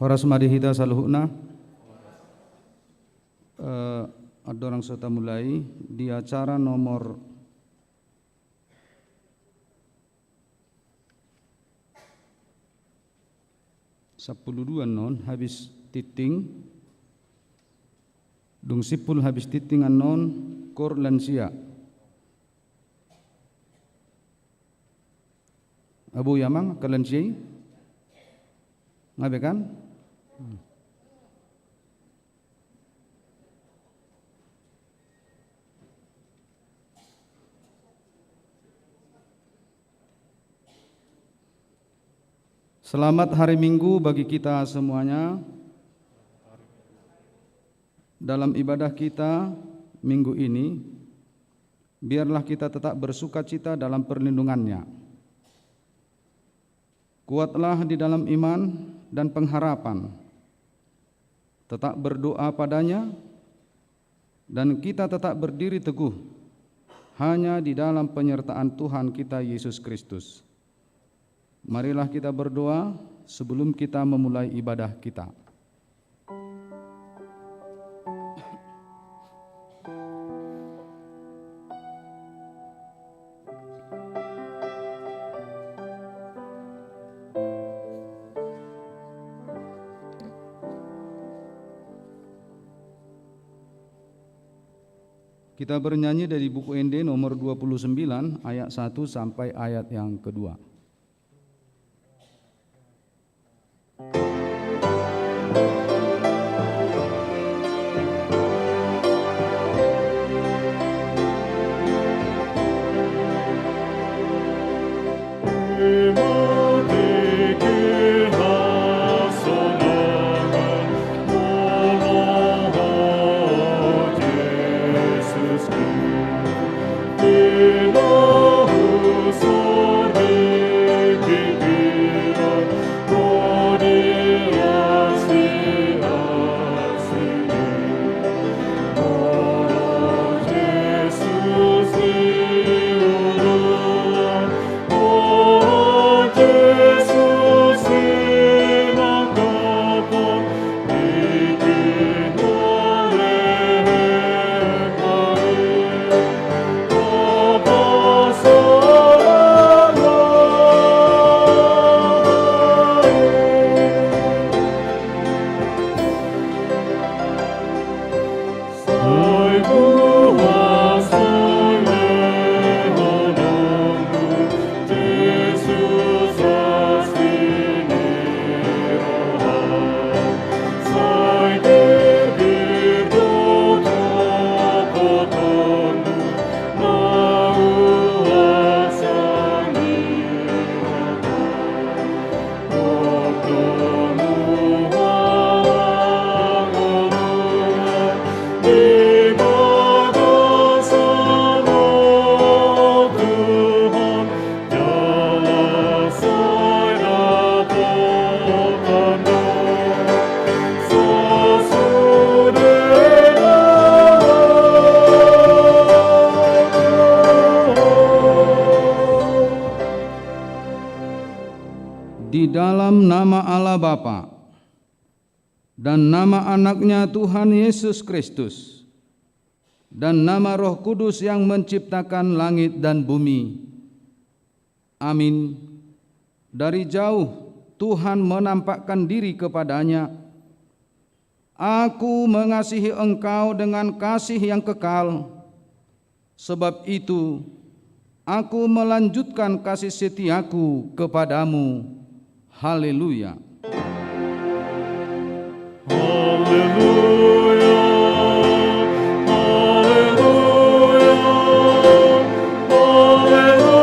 Horas madihita saluhuna. Ada orang serta mulai di acara nomor 12 non habis titing dung sipul habis titing non kor lansia Abu Yamang kalansiai ngabe kan Selamat hari Minggu bagi kita semuanya. Dalam ibadah kita minggu ini, biarlah kita tetap bersuka cita dalam perlindungannya. Kuatlah di dalam iman dan pengharapan. Tetap berdoa padanya, dan kita tetap berdiri teguh hanya di dalam penyertaan Tuhan kita Yesus Kristus. Marilah kita berdoa sebelum kita memulai ibadah kita. Kita bernyanyi dari buku ND nomor 29 ayat 1 sampai ayat yang kedua. Di dalam nama Allah Bapa dan nama anaknya Tuhan Yesus Kristus dan nama Roh Kudus yang menciptakan langit dan bumi. Amin. Dari jauh Tuhan menampakkan diri kepadanya. Aku mengasihi engkau dengan kasih yang kekal. Sebab itu aku melanjutkan kasih setiaku kepadamu. Haleluya. Haleluya. Haleluya. Haleluya.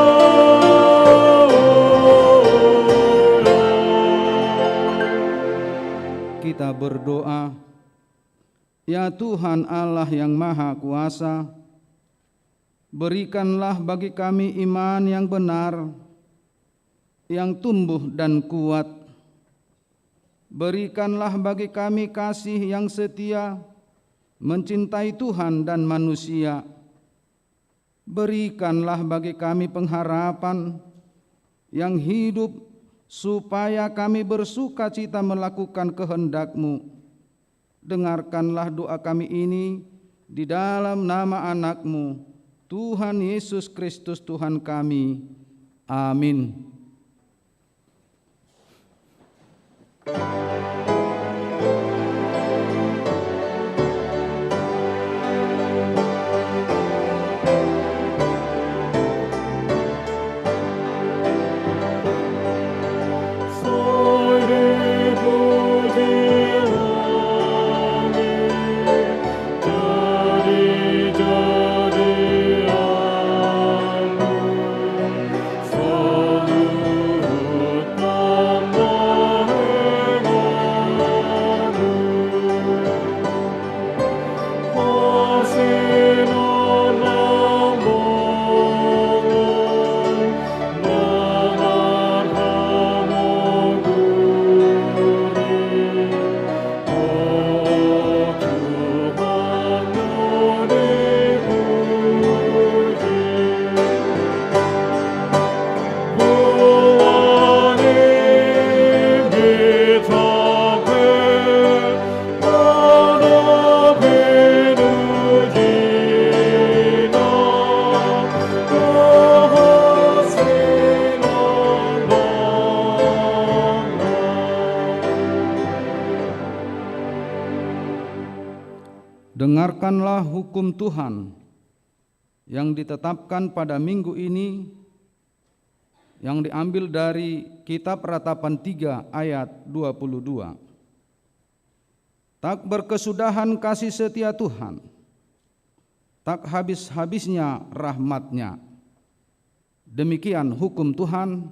Kita berdoa. Ya Tuhan Allah yang Maha Kuasa, berikanlah bagi kami iman yang benar, yang tumbuh dan kuat. Berikanlah bagi kami kasih yang setia, mencintai Tuhan dan manusia. Berikanlah bagi kami pengharapan yang hidup supaya kami bersuka cita melakukan kehendak-Mu. Dengarkanlah doa kami ini di dalam nama anak-Mu, Tuhan Yesus Kristus Tuhan kami. Amin. Dengarkanlah hukum Tuhan yang ditetapkan pada minggu ini, yang diambil dari kitab Ratapan 3 ayat 22. Tak berkesudahan kasih setia Tuhan, tak habis-habisnya rahmat-Nya. Demikian hukum Tuhan,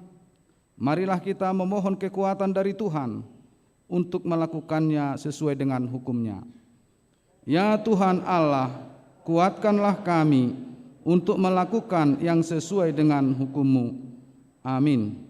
marilah kita memohon kekuatan dari Tuhan untuk melakukannya sesuai dengan hukum-Nya. Ya Tuhan Allah, kuatkanlah kami untuk melakukan yang sesuai dengan hukum-Mu. Amin.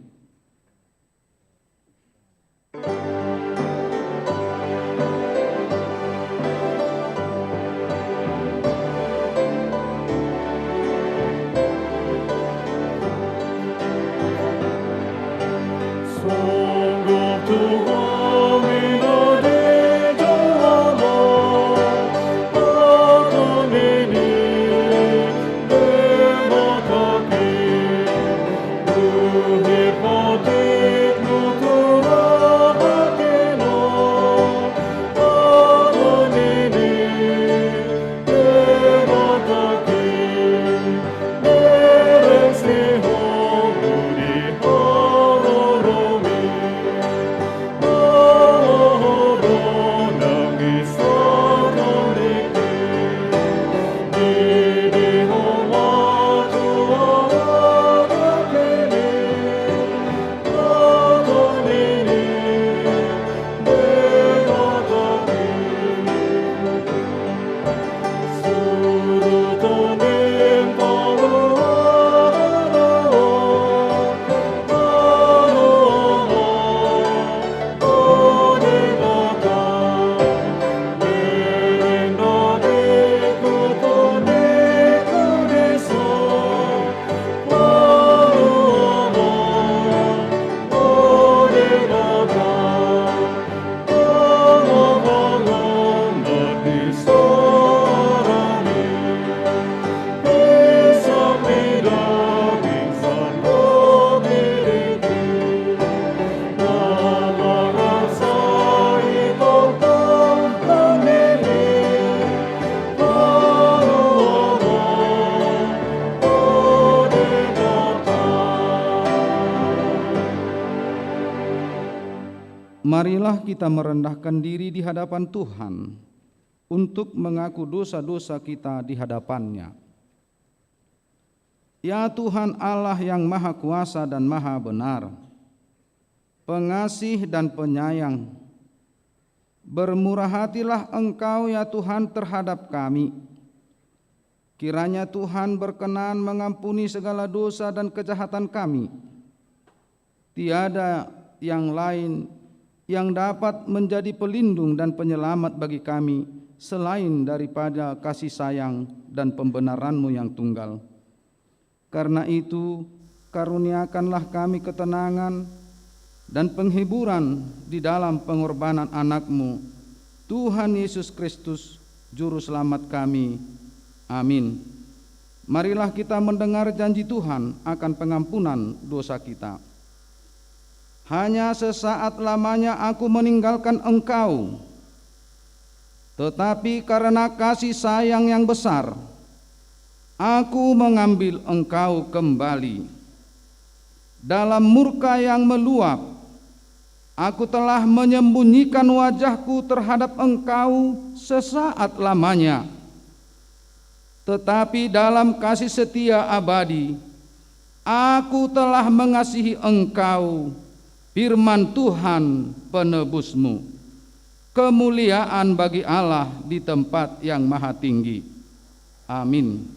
Marilah kita merendahkan diri di hadapan Tuhan untuk mengaku dosa-dosa kita di hadapan-Nya. Ya Tuhan Allah yang Maha Kuasa dan Maha Benar, pengasih dan penyayang, bermurah hatilah Engkau ya Tuhan terhadap kami. Kiranya Tuhan berkenan mengampuni segala dosa dan kejahatan kami. Tiada yang lain yang dapat menjadi pelindung dan penyelamat bagi kami selain daripada kasih sayang dan pembenaran-Mu yang tunggal. Karena itu, karuniakanlah kami ketenangan dan penghiburan di dalam pengorbanan anak-Mu, Tuhan Yesus Kristus, Juru Selamat kami. Amin. Marilah kita mendengar janji Tuhan akan pengampunan dosa kita. Hanya sesaat lamanya aku meninggalkan engkau, tetapi karena kasih sayang yang besar, aku mengambil engkau kembali. Dalam murka yang meluap, aku telah menyembunyikan wajahku terhadap engkau sesaat lamanya. Tetapi dalam kasih setia abadi, aku telah mengasihi engkau, firman Tuhan penebusmu. Kemuliaan bagi Allah di tempat yang maha tinggi. Amin.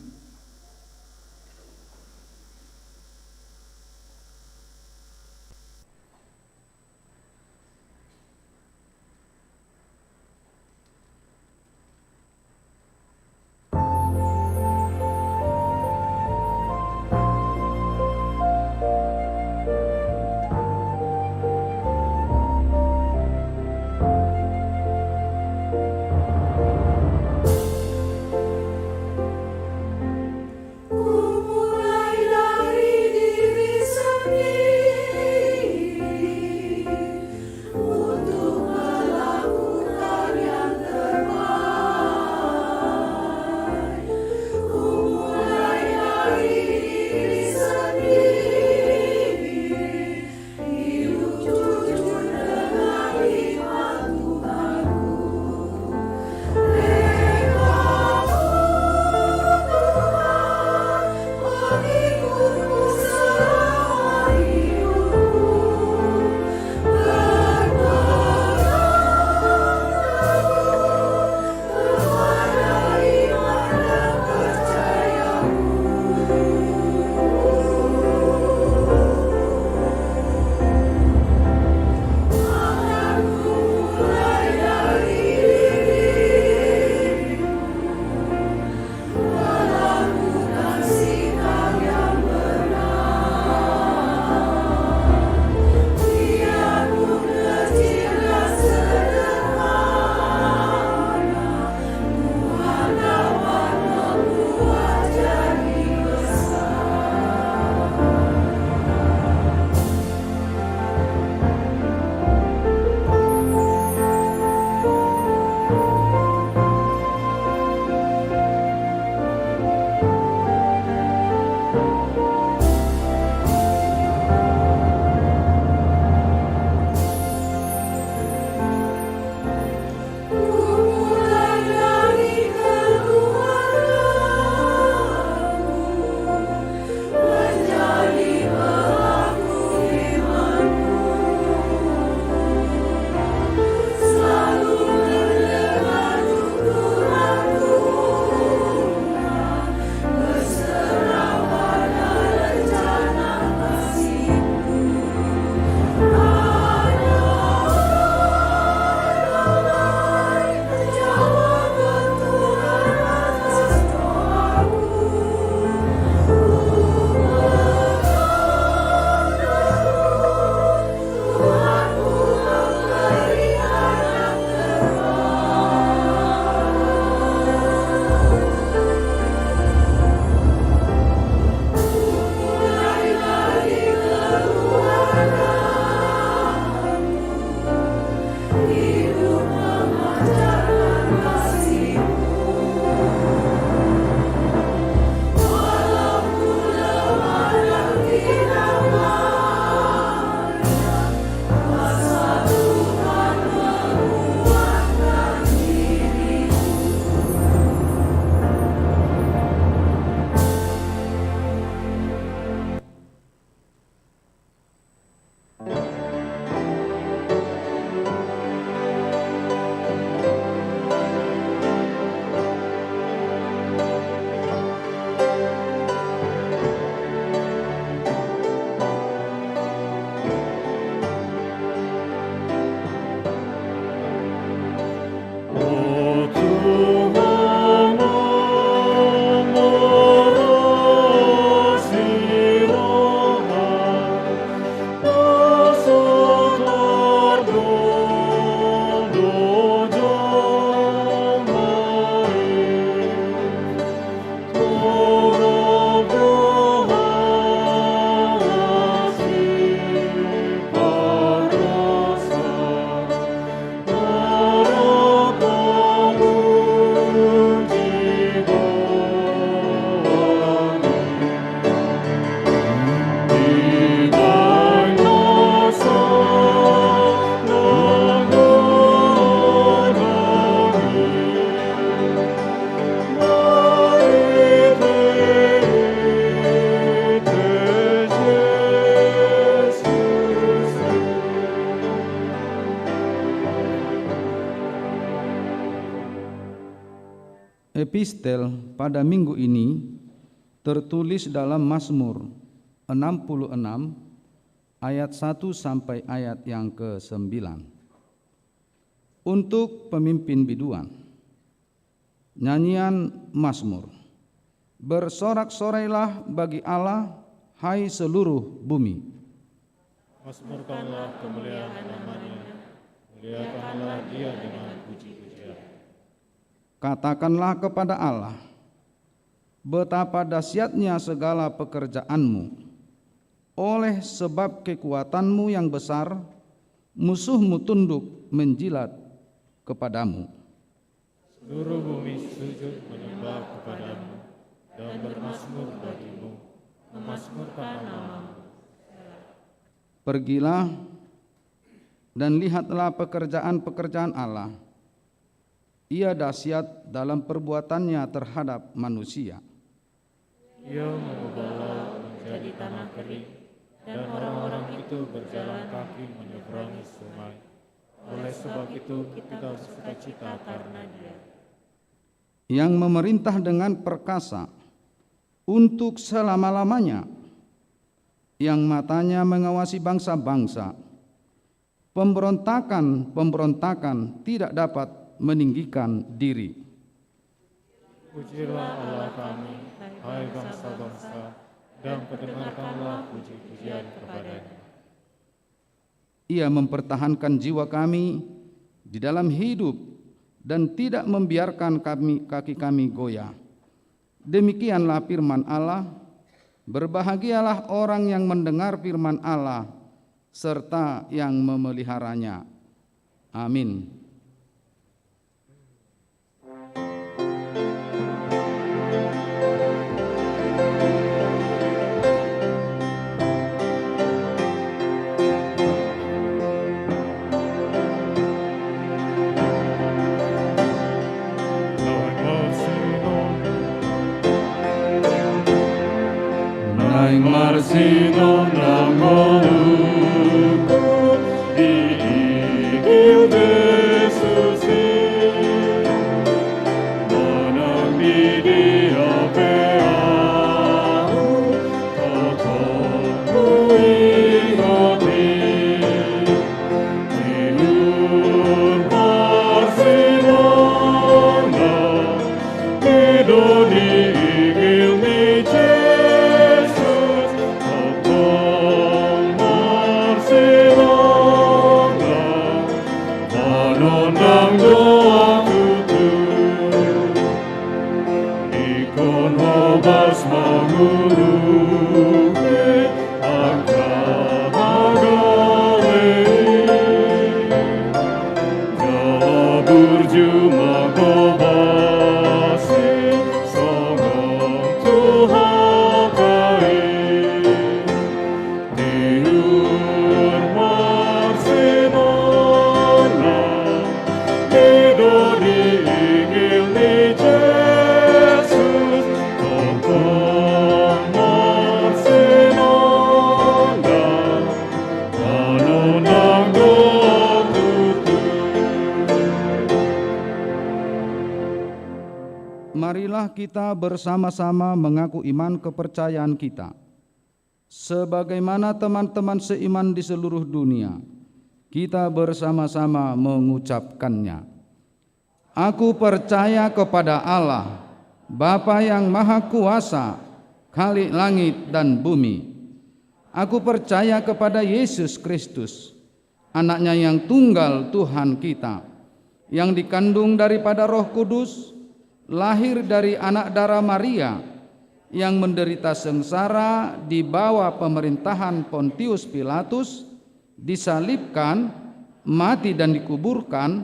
epistel pada minggu ini tertulis dalam Mazmur 66 ayat 1 sampai ayat yang ke-9. Untuk pemimpin biduan, nyanyian Mazmur. Bersorak-sorailah bagi Allah, hai seluruh bumi. Mazmurkanlah kemuliaan namanya, muliakanlah Dia dengan puji-pujian. Katakanlah kepada Allah, betapa dahsyatnya segala pekerjaanmu. Oleh sebab kekuatanmu yang besar, musuhmu tunduk menjilat kepadamu. Seluruh bumi sujud menyembah kepadamu dan bermazmur bagimu, memazmurkan namamu. Pergilah dan lihatlah pekerjaan-pekerjaan Allah. Ia dahsyat dalam perbuatannya terhadap manusia. Ia mengubah laut menjadi tanah kering, dan orang-orang itu berjalan kaki menyeberangi sungai. Oleh sebab itu kita bersukacita karena Dia. Yang memerintah dengan perkasa untuk selama-lamanya, yang matanya mengawasi bangsa-bangsa. Pemberontakan tidak dapat meninggikan diri. Pujilah Allah kami, hai bangsa-bangsa, dan pendengarkanlah puji-pujian kepadanya. Ia mempertahankan jiwa kami di dalam hidup dan tidak membiarkan kaki kami goyah. Demikianlah firman Allah. Berbahagialah orang yang mendengar firman Allah serta yang memeliharanya. Amin. Marsino namonuku diigil Yesusi, menambi Dia peau, totoku ingoti, tidur Marsino na, tidur diigil ni Marilah kita bersama-sama mengaku iman kepercayaan kita. Sebagaimana teman-teman seiman di seluruh dunia, kita bersama-sama mengucapkannya. Aku percaya kepada Allah, Bapa yang Maha Kuasa, Khalik langit dan bumi. Aku percaya kepada Yesus Kristus, Anaknya yang tunggal Tuhan kita, yang dikandung daripada Roh Kudus, lahir dari anak darah Maria, yang menderita sengsara di bawah pemerintahan Pontius Pilatus, disalibkan, mati dan dikuburkan,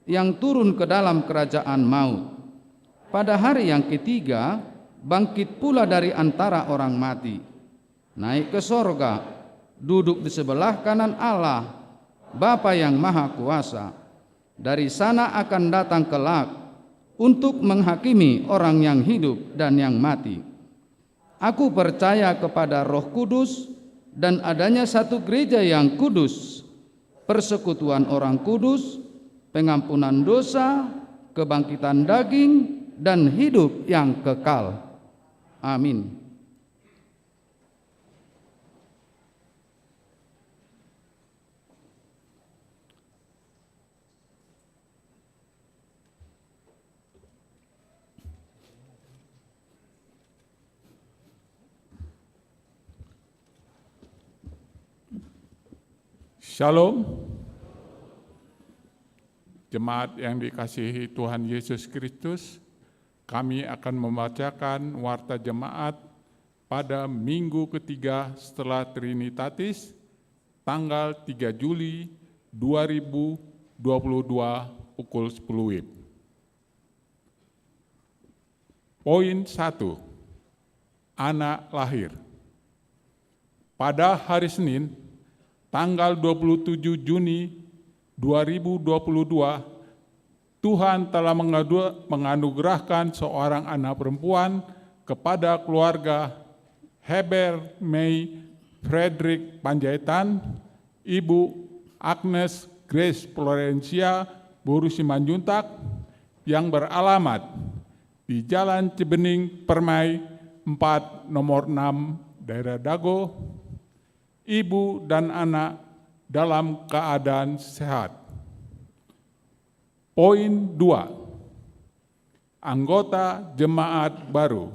yang turun ke dalam kerajaan maut. Pada hari yang ketiga, bangkit pula dari antara orang mati, naik ke sorga, duduk di sebelah kanan Allah, Bapa yang Maha Kuasa. Dari sana akan datang kelak untuk menghakimi orang yang hidup dan yang mati. Aku percaya kepada Roh Kudus dan adanya satu gereja yang kudus, persekutuan orang kudus, pengampunan dosa, kebangkitan daging, dan hidup yang kekal. Amin. Shalom. Jemaat yang dikasihi Tuhan Yesus Kristus, kami akan membacakan warta jemaat pada minggu ketiga setelah Trinitatis, tanggal 3 Juli 2022 pukul 10 WIB. Poin 1. Anak lahir. Pada hari Senin, tanggal 27 Juni 2022, Tuhan telah menganugerahkan seorang anak perempuan kepada keluarga Heber May Frederick Panjaitan, Ibu Agnes Grace Florencia Boru Simanjuntak, yang beralamat di Jalan Cibening Permai 4 nomor 6 daerah Dago. Ibu dan anak dalam keadaan sehat. Poin 2. Anggota jemaat baru.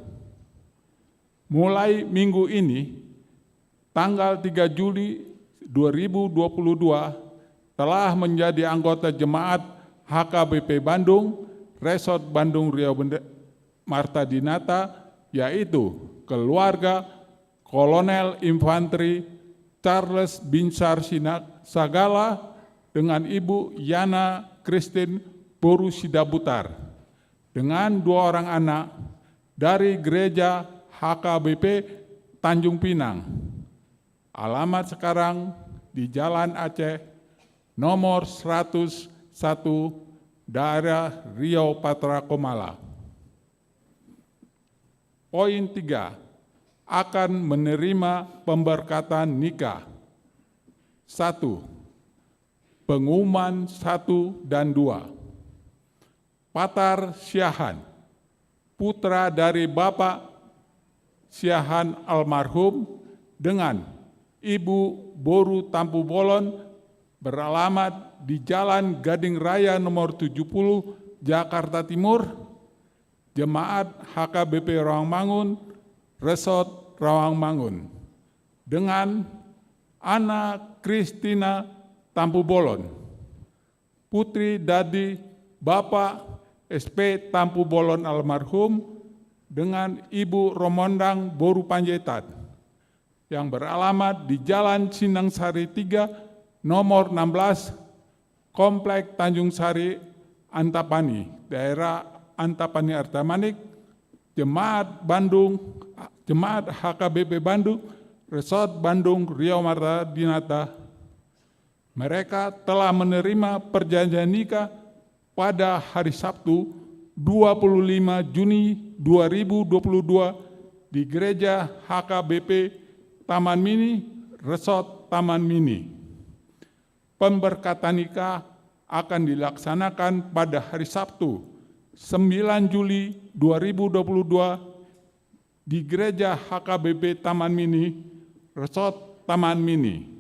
Mulai minggu ini, tanggal 3 Juli 2022, telah menjadi anggota jemaat HKBP Bandung, Resort Bandung Riau Marta Dinata, yaitu keluarga Kolonel Infanteri Charles Binsar Sagala dengan Ibu Yana Christine Boru Sidabutar, dengan 2 orang anak dari gereja HKBP Tanjung Pinang. Alamat sekarang di Jalan Aceh nomor 101 daerah Riau Patra Komala. Poin 3. Akan menerima pemberkatan nikah. 1. Pengumuman 1 dan 2. Patar Siahan, putra dari Bapak Siahan almarhum dengan Ibu Boru Tampu Bolon, beralamat di Jalan Gading Raya nomor 70, Jakarta Timur, Jemaat HKBP Rawangmangun, Resort Rawangmangun, dengan Ana Kristina Tampu Bolon, putri dari Bapak SP Tampu Bolon almarhum, dengan Ibu Romondang Boru Panjaitan, yang beralamat di Jalan Sinangsari 3 nomor 16, Komplek Tanjung Sari, Antapani, daerah Antapani Artamanik, Jemaat HKBP Bandung, Resort Bandung Riau Marta Dinata. Mereka telah menerima perjanjian nikah pada hari Sabtu 25 Juni 2022 di Gereja HKBP Taman Mini, Resort Taman Mini. Pemberkatan nikah akan dilaksanakan pada hari Sabtu 9 Juli 2022 di Gereja HKBP Taman Mini, Resort Taman Mini.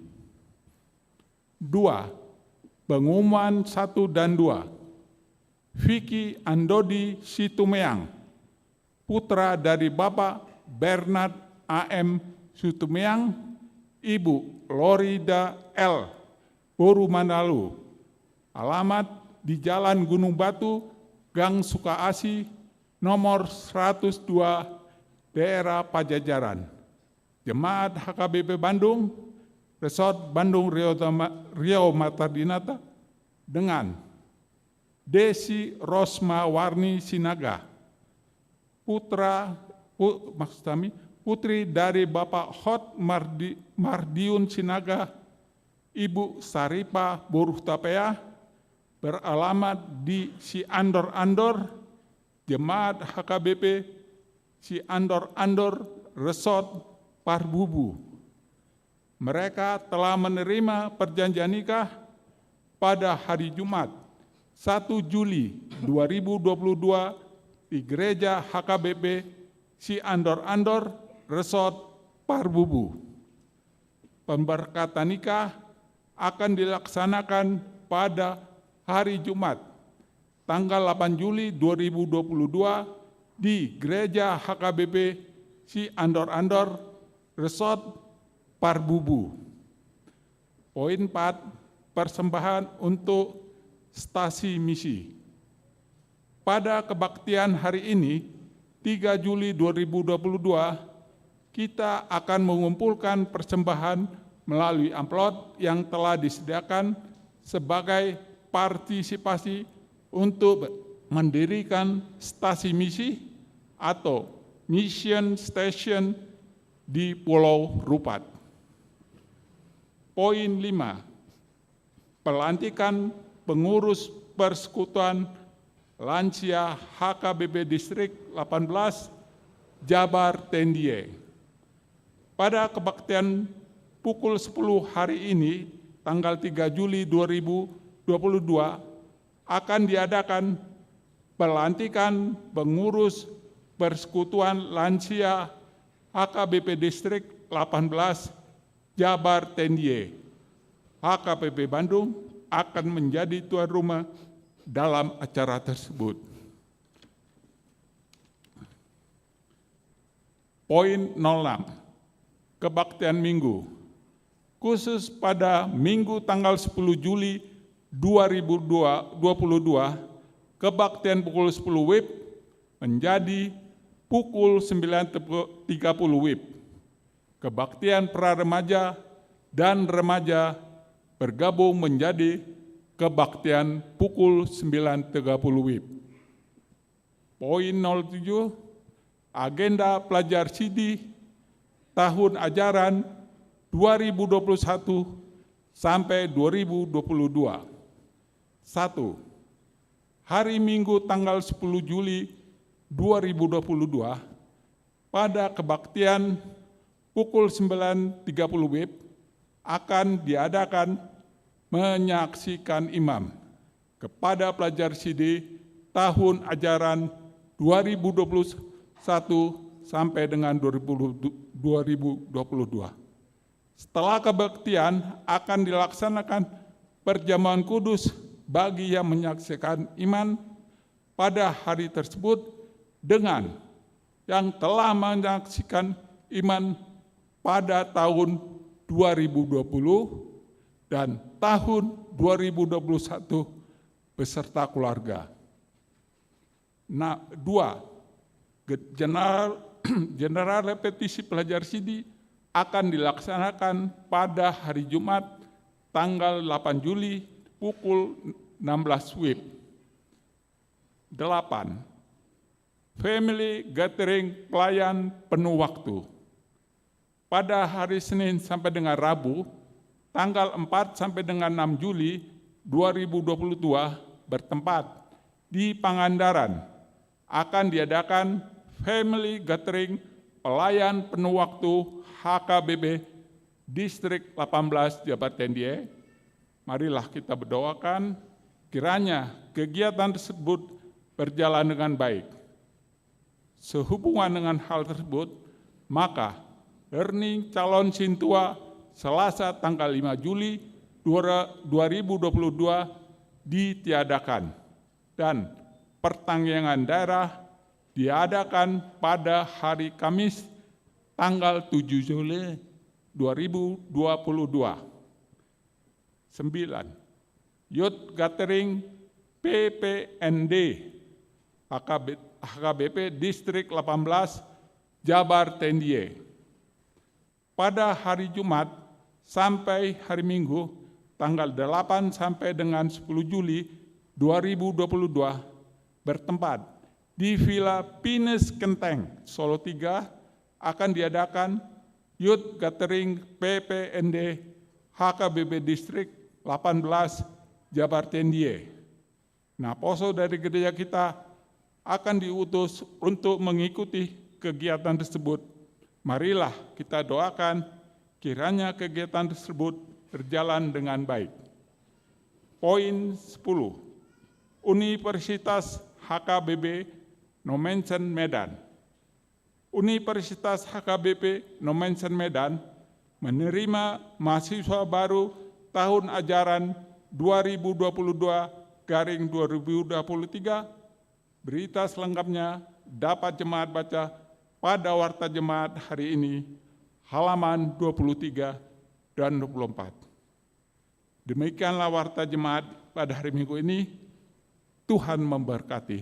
2. Pengumuman 1 dan 2. Vicky Andodi Situmeang, putra dari Bapak Bernard A.M. Situmeang, Ibu Lorida L. Boru Mandalu, alamat di Jalan Gunung Batu, Gang Sukaasi, nomor 102, daerah Pajajaran. Jemaat HKBP Bandung, Resort Bandung Riau Marta Dinata, dengan Desi Rosma Warni Sinaga, putri dari Bapak Hot Mardiun Sinaga, Ibu Saripa Boruh Tapea, beralamat di Ciandor-Andor, Jemaat HKBP Ciandor-Andor, Resort Parbubu. Mereka telah menerima perjanjian nikah pada hari Jumat 1 Juli 2022 di Gereja HKBP Si Andor-Andor Resort Parbubu. Pemberkatan nikah akan dilaksanakan pada hari Jumat, tanggal 8 Juli 2022 di Gereja HKBP Si Andor-Andor Resort Parbubu. Poin 4, persembahan untuk stasi misi. Pada kebaktian hari ini, 3 Juli 2022, kita akan mengumpulkan persembahan melalui amplop yang telah disediakan sebagai partisipasi untuk mendirikan stasi misi atau mission station di Pulau Rupat. Poin 5, pelantikan pengurus persekutuan lansia HKBP Distrik 18 Jabar Tendiye. Pada kebaktian pukul 10 hari ini, tanggal 3 Juli 2022, akan diadakan pelantikan pengurus persekutuan lansia HKBP Distrik 18 Jabar Tendiye. HKBP Bandung akan menjadi tuan rumah dalam acara tersebut. Poin 06, kebaktian minggu. Khusus pada Minggu tanggal 10 Juli 2022, kebaktian pukul 10 WIB menjadi pukul 9.30 WIB. Kebaktian pra-remaja dan remaja bergabung menjadi kebaktian pukul 9.30 WIB. Poin 07, agenda pelajar SIDI tahun ajaran 2021 sampai 2022. 1. Hari Minggu tanggal 10 Juli 2022, pada kebaktian pukul 9.30 WIB akan diadakan menyaksikan imam kepada pelajar SIDI tahun ajaran 2021 sampai dengan 2022. Setelah kebaktian akan dilaksanakan perjamuan kudus bagi yang menyaksikan iman pada hari tersebut dengan yang telah menyaksikan iman pada tahun 2020 dan tahun 2021 beserta keluarga. Nah, 2. General repetisi pelajar SIDI akan dilaksanakan pada hari Jumat tanggal 8 Juli pukul 16 WIB. 8. Family gathering pelayan penuh waktu. Pada hari Senin sampai dengan Rabu, tanggal 4 sampai dengan 6 Juli 2022 bertempat di Pangandaran, akan diadakan family gathering pelayan penuh waktu HKBP Distrik 18 Jabar Tendiye. Marilah kita berdoakan kiranya kegiatan tersebut berjalan dengan baik. Sehubungan dengan hal tersebut, maka Learning Calon Sintua Selasa tanggal 5 Juli 2022 ditiadakan dan pertanggungan daerah diadakan pada hari Kamis tanggal 7 Juli 2022. 9. Youth Gathering PPND HKBP Distrik 18 Jabar Tendiye. Pada hari Jumat sampai hari Minggu tanggal 8 sampai dengan 10 Juli 2022 bertempat di Villa Pines Kenteng, Solo 3 akan diadakan Youth Gathering PPND HKBP Distrik 18 Jabar Tendiye. Nah, poso dari gereja kita akan diutus untuk mengikuti kegiatan tersebut. Marilah kita doakan kiranya kegiatan tersebut berjalan dengan baik. Poin 10. Universitas HKBP No Mention Medan. Universitas HKBP No Mention Medan menerima mahasiswa baru tahun ajaran 2022/2023. Berita selengkapnya dapat jemaat baca pada Warta Jemaat hari ini, halaman 23 dan 24. Demikianlah Warta Jemaat pada hari Minggu ini. Tuhan memberkati.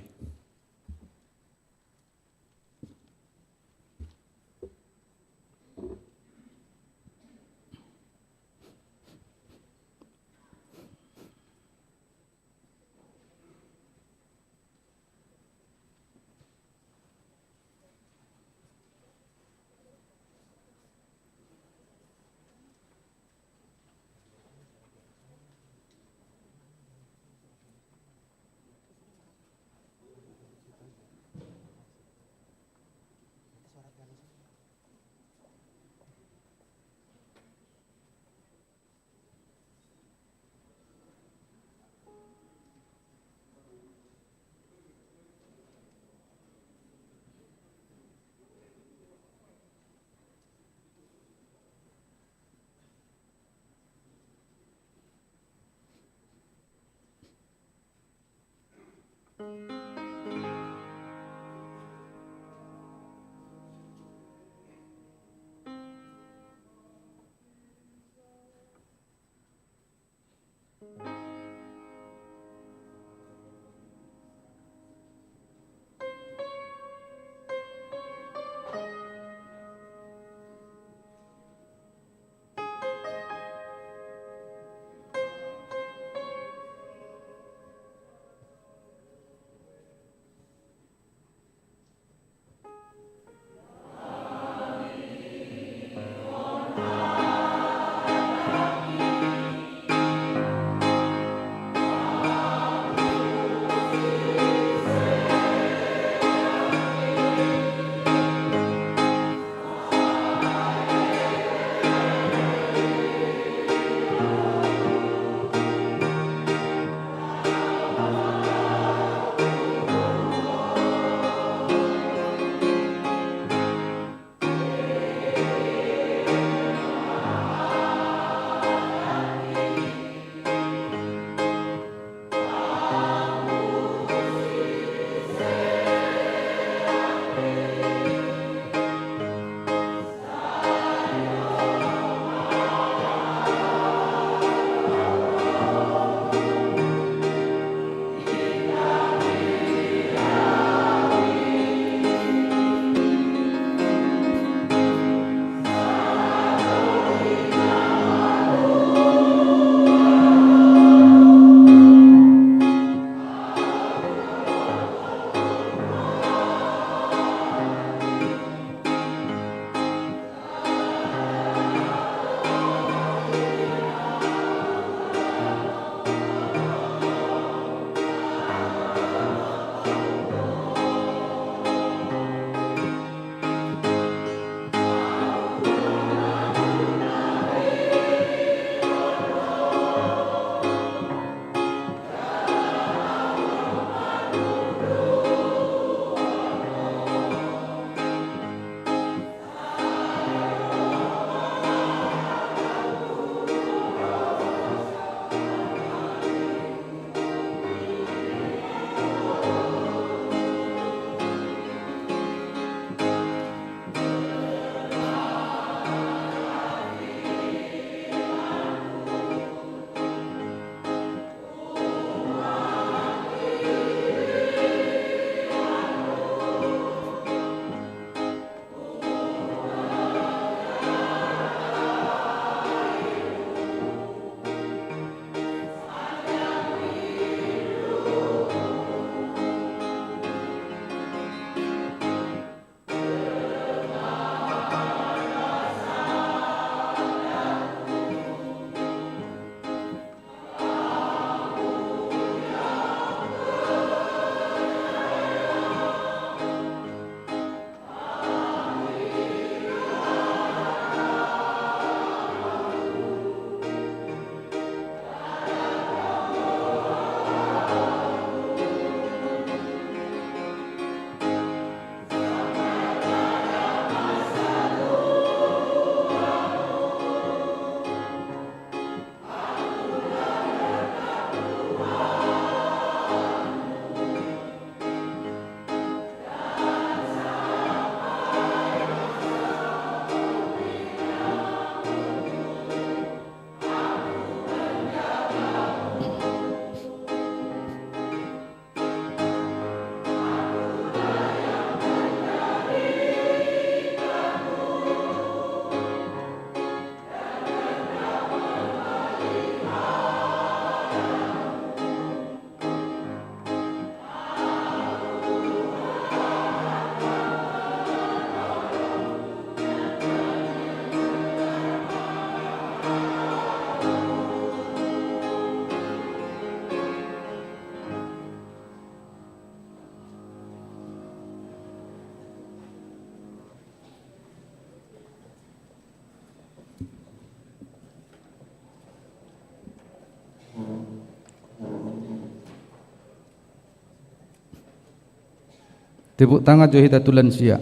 Tepuk tangan Johita Tulan Sia.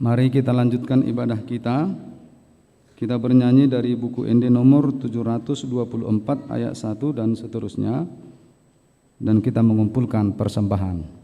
Mari kita lanjutkan ibadah kita. Kita bernyanyi dari buku ND nomor 724 ayat 1 dan seterusnya. Dan kita mengumpulkan persembahan.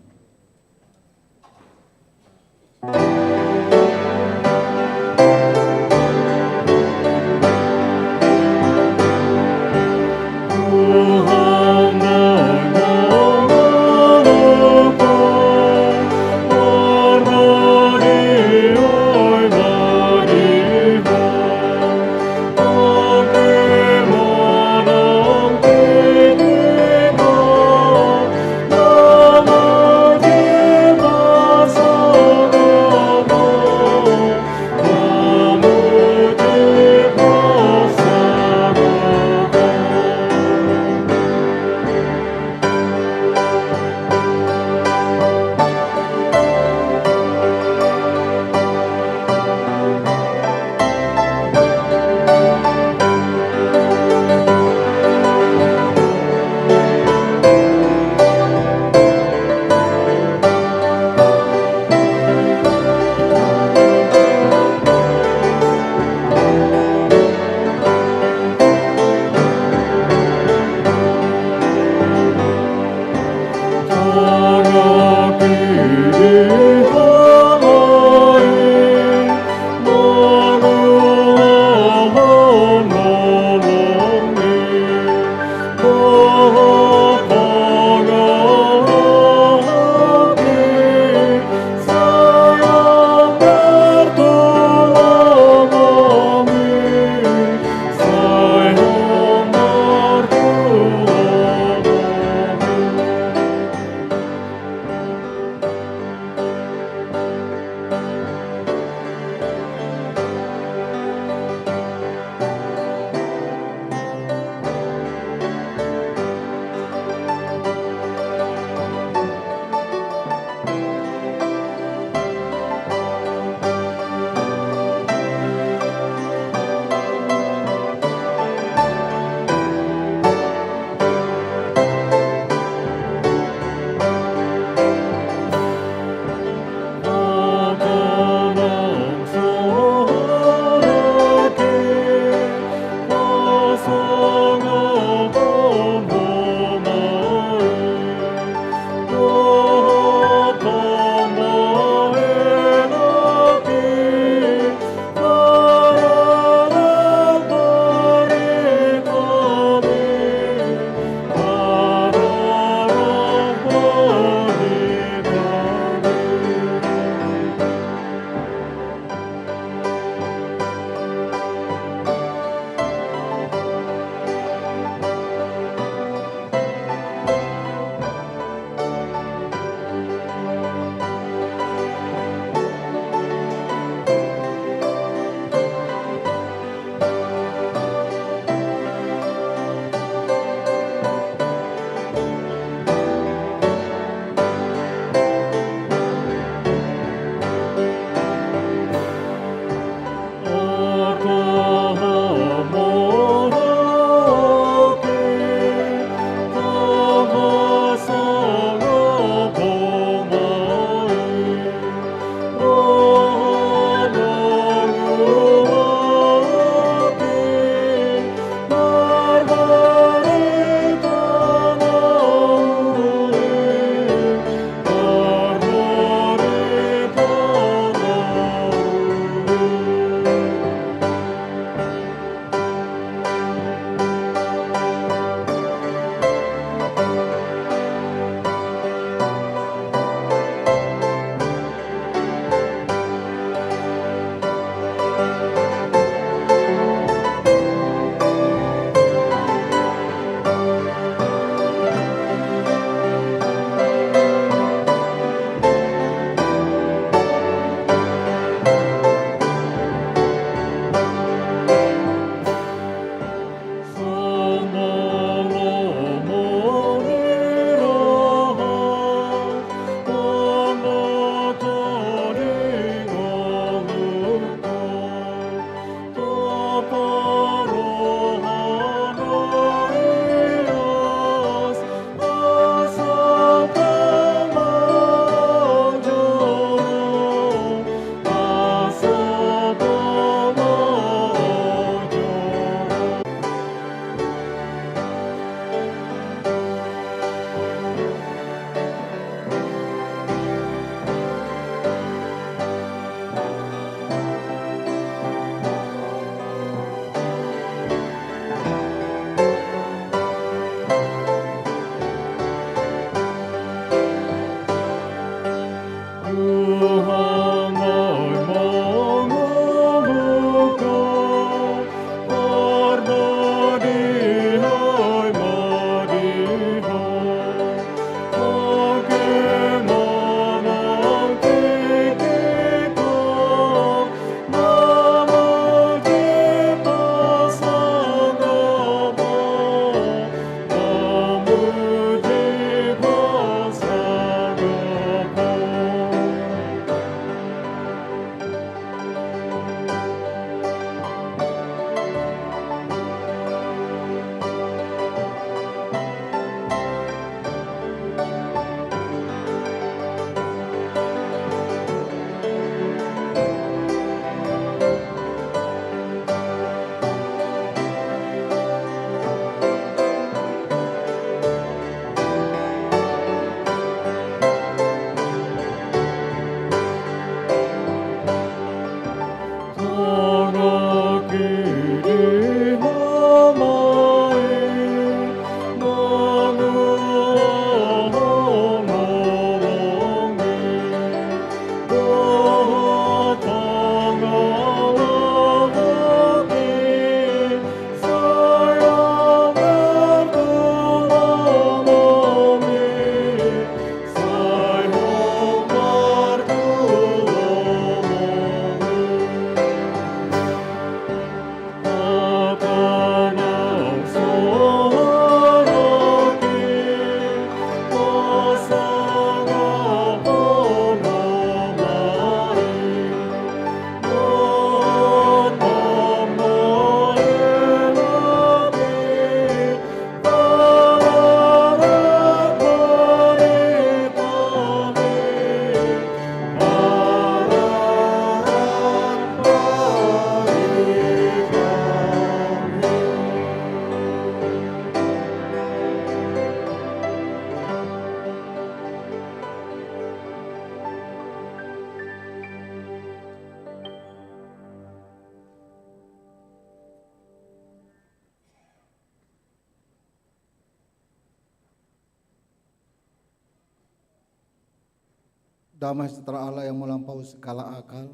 Damai sejahtera Allah yang melampaui segala akal,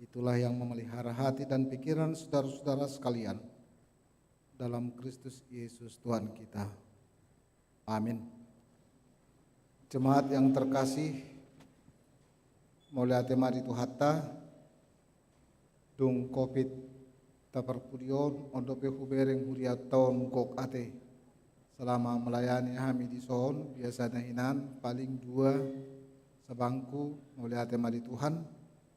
itulah yang memelihara hati dan pikiran saudara-saudara sekalian dalam Kristus Yesus Tuhan kita. Amin. Jemaat yang terkasih, Moliate Mari Tuhatta, dung COVID taparpudion ondope hubereng huria tahun kok ate. Selama melayani kami di Sohon, biasanya hinan paling 2 sebangku Moliate Mari Tuhan,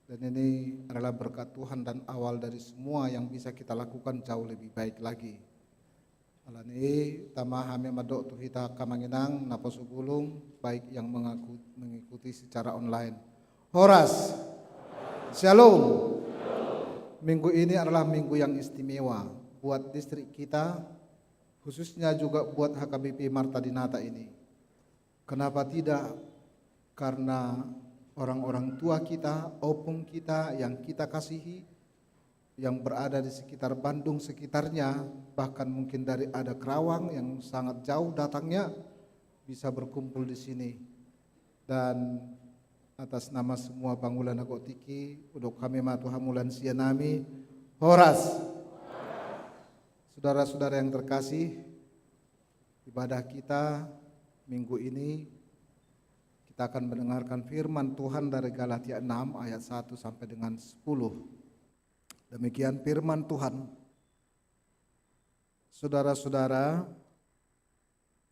dan ini adalah berkat Tuhan dan awal dari semua yang bisa kita lakukan jauh lebih baik lagi. Alani tama kami madok tuhita kamanginang napasugulung baik yang mengikuti secara online. Horas, Shalom. Minggu ini adalah minggu yang istimewa buat distrik kita, khususnya juga buat HKBP Marta Dinata ini. Kenapa tidak? Karena orang-orang tua kita, opung kita yang kita kasihi, yang berada di sekitar Bandung sekitarnya, bahkan mungkin dari ada Kerawang yang sangat jauh datangnya, bisa berkumpul di sini. Dan atas nama semua Bangulan Agotiki, udok kami matuhamulan sianami, horas. Saudara-saudara yang terkasih, ibadah kita minggu ini kita akan mendengarkan firman Tuhan dari Galatia 6 ayat 1 sampai dengan 10. Demikian firman Tuhan. Saudara-saudara,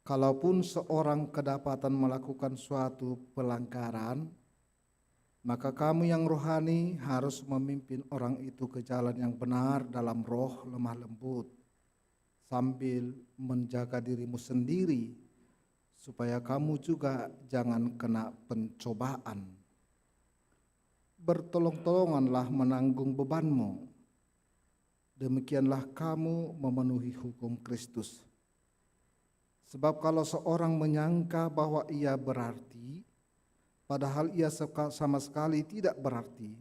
kalaupun seorang kedapatan melakukan suatu pelanggaran, maka kamu yang rohani harus memimpin orang itu ke jalan yang benar dalam roh lemah lembut, sambil menjaga dirimu sendiri, supaya kamu juga jangan kena pencobaan. Bertolong-tolonganlah menanggung bebanmu. Demikianlah kamu memenuhi hukum Kristus. Sebab kalau seorang menyangka bahwa ia berarti, padahal ia sama sekali tidak berarti,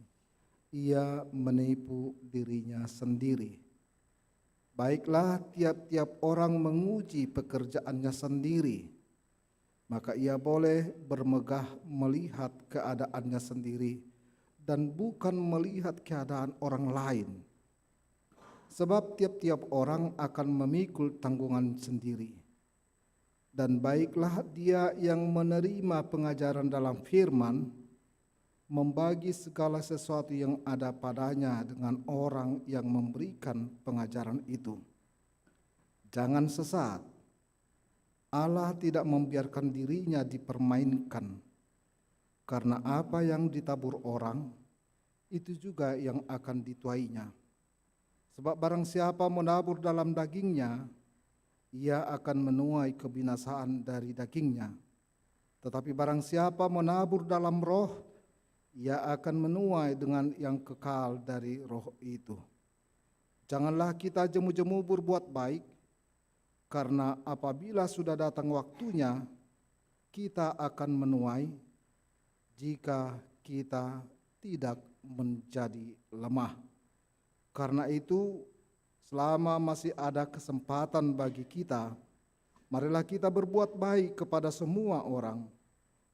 ia menipu dirinya sendiri. Baiklah, tiap-tiap orang menguji pekerjaannya sendiri, maka ia boleh bermegah melihat keadaannya sendiri dan bukan melihat keadaan orang lain. Sebab tiap-tiap orang akan memikul tanggungan sendiri. Dan baiklah dia yang menerima pengajaran dalam firman, membagi segala sesuatu yang ada padanya dengan orang yang memberikan pengajaran itu. Jangan sesat. Allah tidak membiarkan dirinya dipermainkan, karena apa yang ditabur orang, itu juga yang akan dituainya. Sebab barang siapa menabur dalam dagingnya, ia akan menuai kebinasaan dari dagingnya. Tetapi barang siapa menabur dalam roh, ia akan menuai dengan yang kekal dari roh itu. Janganlah kita jemu-jemu berbuat baik, karena apabila sudah datang waktunya, kita akan menuai jika kita tidak menjadi lemah. Karena itu, selama masih ada kesempatan bagi kita, marilah kita berbuat baik kepada semua orang,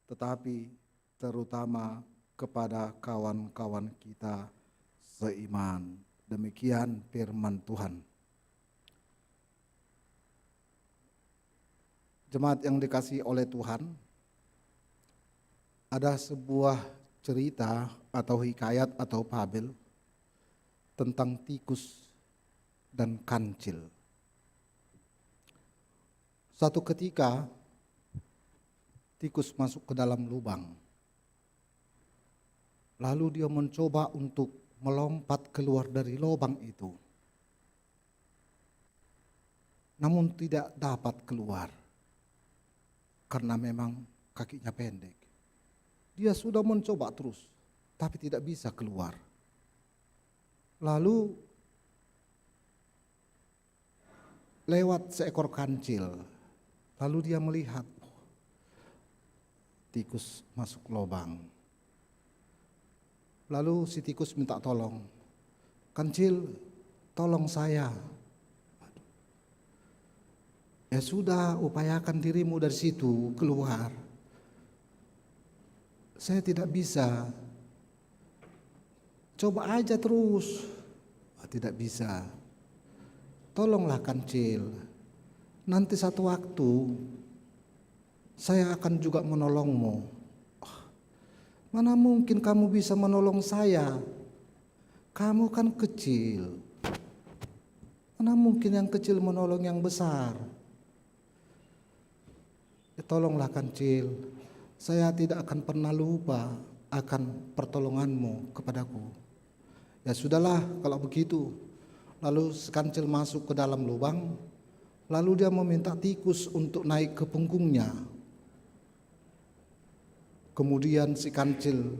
tetapi terutama kepada kawan-kawan kita seiman. Demikian firman Tuhan. Jemaat yang dikasihi oleh Tuhan, ada sebuah cerita atau hikayat atau fabel tentang tikus dan kancil. Suatu ketika tikus masuk ke dalam lubang. Lalu dia mencoba untuk melompat keluar dari lubang itu. Namun tidak dapat keluar. Karena memang kakinya pendek. Dia sudah mencoba terus, tapi tidak bisa keluar. Lalu lewat seekor kancil. Lalu dia melihat tikus masuk lubang. Lalu si tikus minta tolong. Kancil, tolong saya. Ya sudah, upayakan dirimu dari situ keluar. saya tidak bisa. Coba aja terus. Tidak bisa. Tolonglah Kancil. Nanti satu waktu saya akan juga menolongmu. Mana mungkin kamu bisa menolong saya? Kamu kan kecil. Mana mungkin yang kecil menolong yang besar? Tolonglah Kancil. Saya tidak akan pernah lupa akan pertolonganmu kepadaku. Ya sudahlah kalau begitu. Lalu si Kancil masuk ke dalam lubang. Lalu dia meminta tikus untuk naik ke punggungnya. Kemudian si Kancil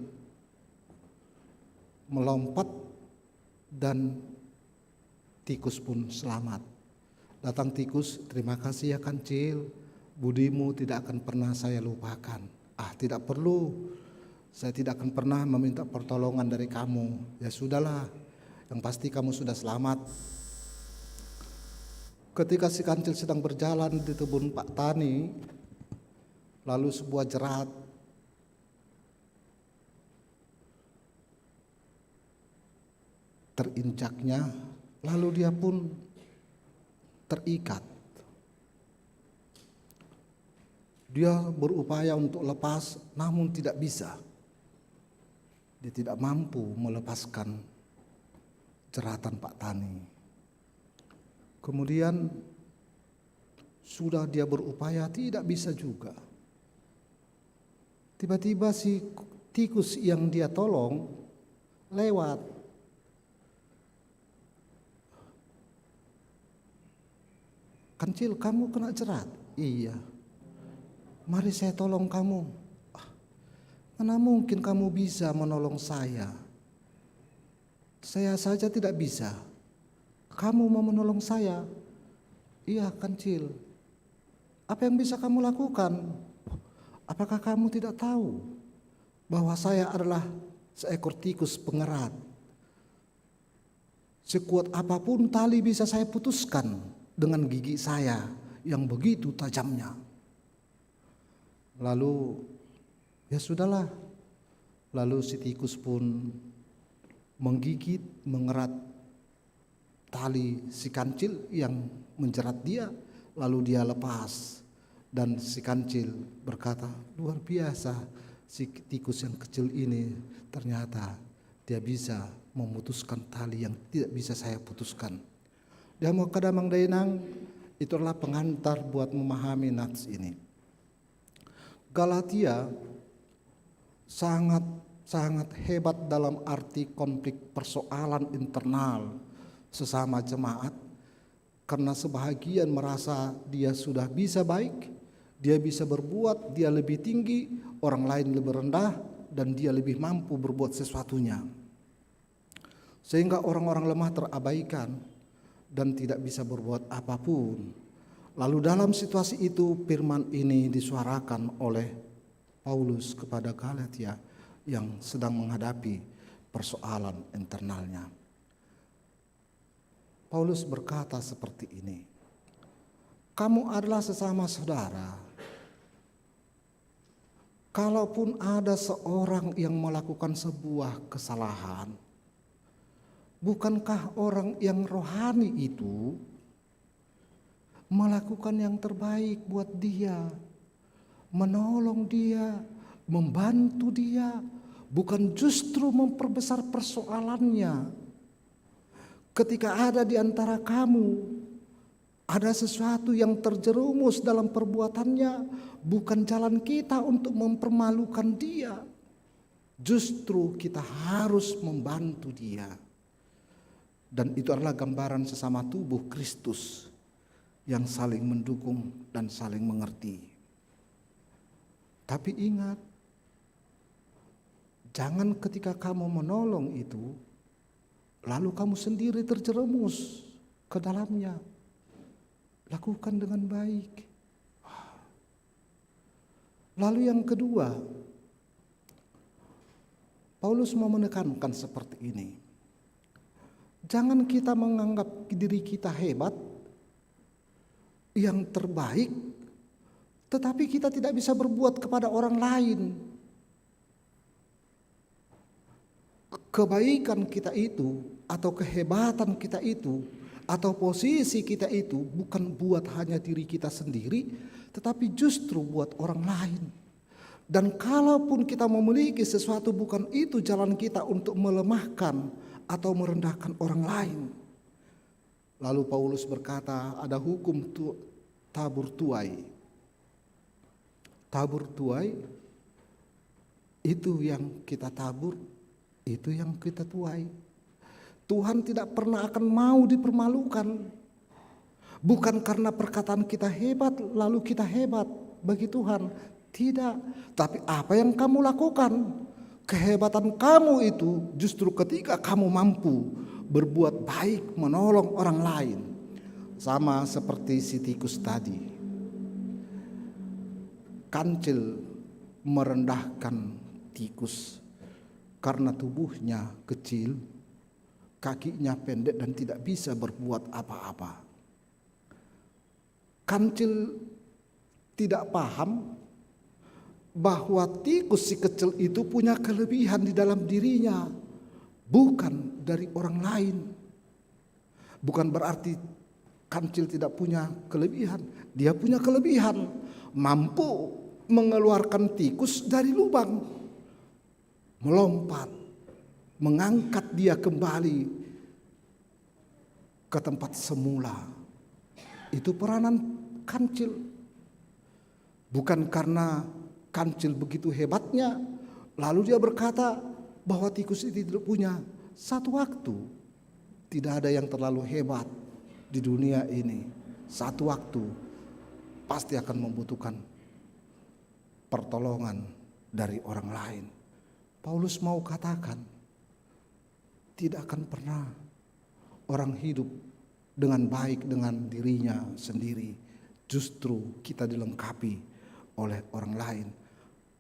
melompat dan tikus pun selamat. Datang tikus, terima kasih ya Kancil. Budimu tidak akan pernah saya lupakan. Tidak perlu. Saya tidak akan pernah meminta pertolongan dari kamu. Ya sudahlah, yang pasti kamu sudah selamat. Ketika si Kancil sedang berjalan di kebun Pak Tani, lalu sebuah jerat terinjaknya, lalu dia pun terikat. Dia berupaya untuk lepas, namun tidak bisa. Dia tidak mampu melepaskan jeratan Pak Tani. Kemudian sudah dia berupaya, tidak bisa juga. Tiba-tiba si tikus yang dia tolong lewat. Kancil, kamu kena jerat? Iya. Mari saya tolong kamu. Mana mungkin kamu bisa menolong saya? Saya saja tidak bisa. Kamu mau menolong saya? Iya Kancil. Apa yang bisa kamu lakukan? Apakah kamu tidak tahu bahwa saya adalah seekor tikus pengerat? Sekuat apapun tali bisa saya putuskan dengan gigi saya yang begitu tajamnya. Lalu ya sudahlah. Lalu si tikus pun menggigit, mengerat tali si Kancil yang menjerat dia. Lalu dia lepas. Dan si Kancil berkata, luar biasa si tikus yang kecil ini. Ternyata dia bisa memutuskan tali yang tidak bisa saya putuskan. Dia mau kadamang dainang, itu adalah pengantar buat memahami nats ini. Galatia sangat hebat dalam arti konflik persoalan internal sesama jemaat, karena sebahagian merasa dia sudah bisa baik, dia bisa berbuat, dia lebih tinggi, orang lain lebih rendah, dan dia lebih mampu berbuat sesuatunya. Sehingga orang-orang lemah terabaikan dan tidak bisa berbuat apapun. Lalu dalam situasi itu firman ini disuarakan oleh Paulus kepada Galatia yang sedang menghadapi persoalan internalnya. Paulus berkata seperti ini, kamu adalah sesama saudara. Kalaupun ada seorang yang melakukan sebuah kesalahan, bukankah orang yang rohani itu melakukan yang terbaik buat dia, menolong dia, membantu dia, bukan justru memperbesar persoalannya. Ketika ada di antara kamu, ada sesuatu yang terjerumus dalam perbuatannya, bukan jalan kita untuk mempermalukan dia. Justru kita harus membantu dia. Dan itu adalah gambaran sesama tubuh Kristus yang saling mendukung dan saling mengerti. Tapi ingat, jangan ketika kamu menolong itu, lalu kamu sendiri terjerumus ke dalamnya. Lakukan dengan baik. Lalu yang kedua, Paulus mau menekankan seperti ini. Jangan kita menganggap diri kita hebat, yang terbaik, tetapi kita tidak bisa berbuat kepada orang lain. kebaikan kita itu atau kehebatan kita itu atau posisi kita itu bukan buat hanya diri kita sendiri, tetapi justru buat orang lain. Dan kalaupun kita memiliki sesuatu, bukan itu jalan kita untuk melemahkan atau merendahkan orang lain. Lalu Paulus berkata, ada hukum tabur tuai. Tabur tuai itu yang kita tabur, itu yang kita tuai. Tuhan tidak pernah akan mau dipermalukan. Bukan karena perkataan kita hebat lalu kita hebat bagi Tuhan. Tidak. Tapi apa yang kamu lakukan, kehebatan kamu itu justru ketika kamu mampu berbuat baik, menolong orang lain. Sama seperti si tikus tadi. Kancil merendahkan tikus karena tubuhnya kecil, kakinya pendek dan tidak bisa berbuat apa-apa. Kancil tidak paham bahwa tikus si kecil itu punya kelebihan di dalam dirinya, bukan dari orang lain. Bukan berarti kancil tidak punya kelebihan, dia punya kelebihan, mampu mengeluarkan tikus dari lubang, melompat, mengangkat dia kembali ke tempat semula. Itu peranan kancil. Bukan karena kancil begitu hebatnya, lalu dia berkata bahwa tikus itu tidak punya. Satu waktu tidak ada yang terlalu hebat di dunia ini. Satu waktu pasti akan membutuhkan pertolongan dari orang lain. Paulus mau katakan, tidak akan pernah orang hidup dengan baik dengan dirinya sendiri. Justru kita dilengkapi oleh orang lain.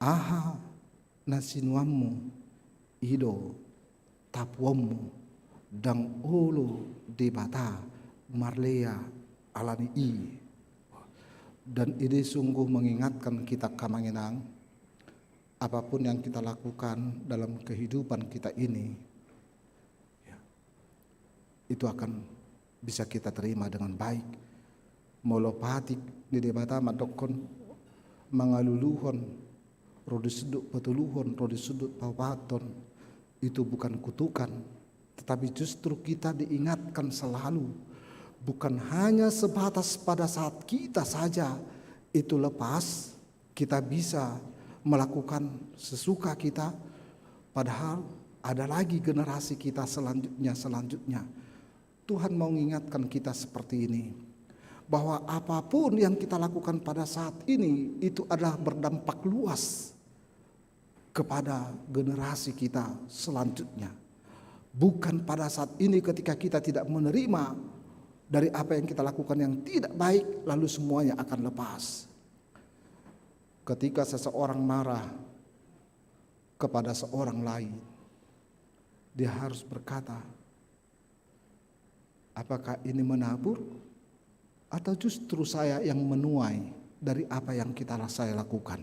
Aha nasinwamu ido tapuamu dang olo debata marlea alani i. Dan ini sungguh mengingatkan kita kamanginang, apapun yang kita lakukan dalam kehidupan kita ini, itu akan bisa kita terima dengan baik. Molopatik di debata madokon mangaluluhon rodi sudut petuluhon rodi sudut pawaton, itu bukan kutukan, tetapi justru kita diingatkan selalu. Bukan hanya sebatas pada saat kita saja itu lepas, kita bisa melakukan sesuka kita, padahal ada lagi generasi kita selanjutnya. Tuhan mau mengingatkan kita seperti ini, bahwa apapun yang kita lakukan pada saat ini itu adalah berdampak luas kepada generasi kita selanjutnya. Bukan pada saat ini ketika kita tidak menerima dari apa yang kita lakukan yang tidak baik, lalu semuanya akan lepas. Ketika seseorang marah kepada seorang lain, dia harus berkata, apakah ini menabur atau justru saya yang menuai dari apa yang saya lakukan?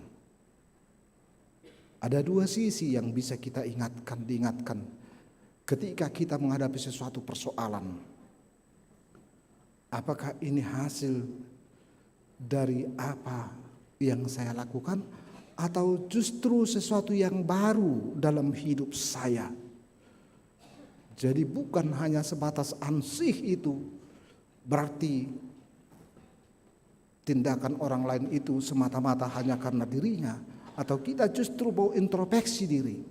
Ada dua sisi yang bisa kita diingatkan ketika kita menghadapi sesuatu persoalan. Apakah ini hasil dari apa yang saya lakukan atau justru sesuatu yang baru dalam hidup saya? Jadi bukan hanya sebatas ansih itu berarti tindakan orang lain itu semata-mata hanya karena dirinya, atau kita justru mau introspeksi diri.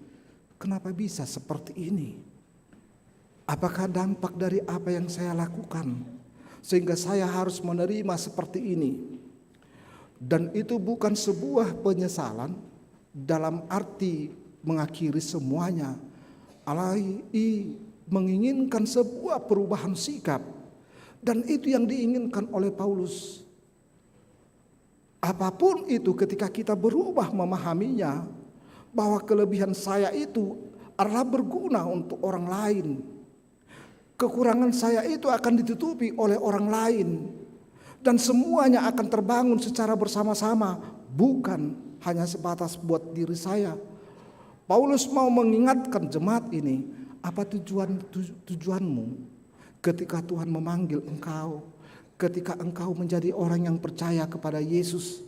Kenapa bisa seperti ini? Apakah dampak dari apa yang saya lakukan sehingga saya harus menerima seperti ini? Dan itu bukan sebuah penyesalan dalam arti mengakhiri semuanya. Alai menginginkan sebuah perubahan sikap, dan itu yang diinginkan oleh Paulus. Apapun itu, ketika kita berubah memahaminya bahwa kelebihan saya itu adalah berguna untuk orang lain, kekurangan saya itu akan ditutupi oleh orang lain, dan semuanya akan terbangun secara bersama-sama, bukan hanya sebatas buat diri saya. Paulus mau mengingatkan jemaat ini, Apa tujuanmu ketika Tuhan memanggil engkau, ketika engkau menjadi orang yang percaya kepada Yesus?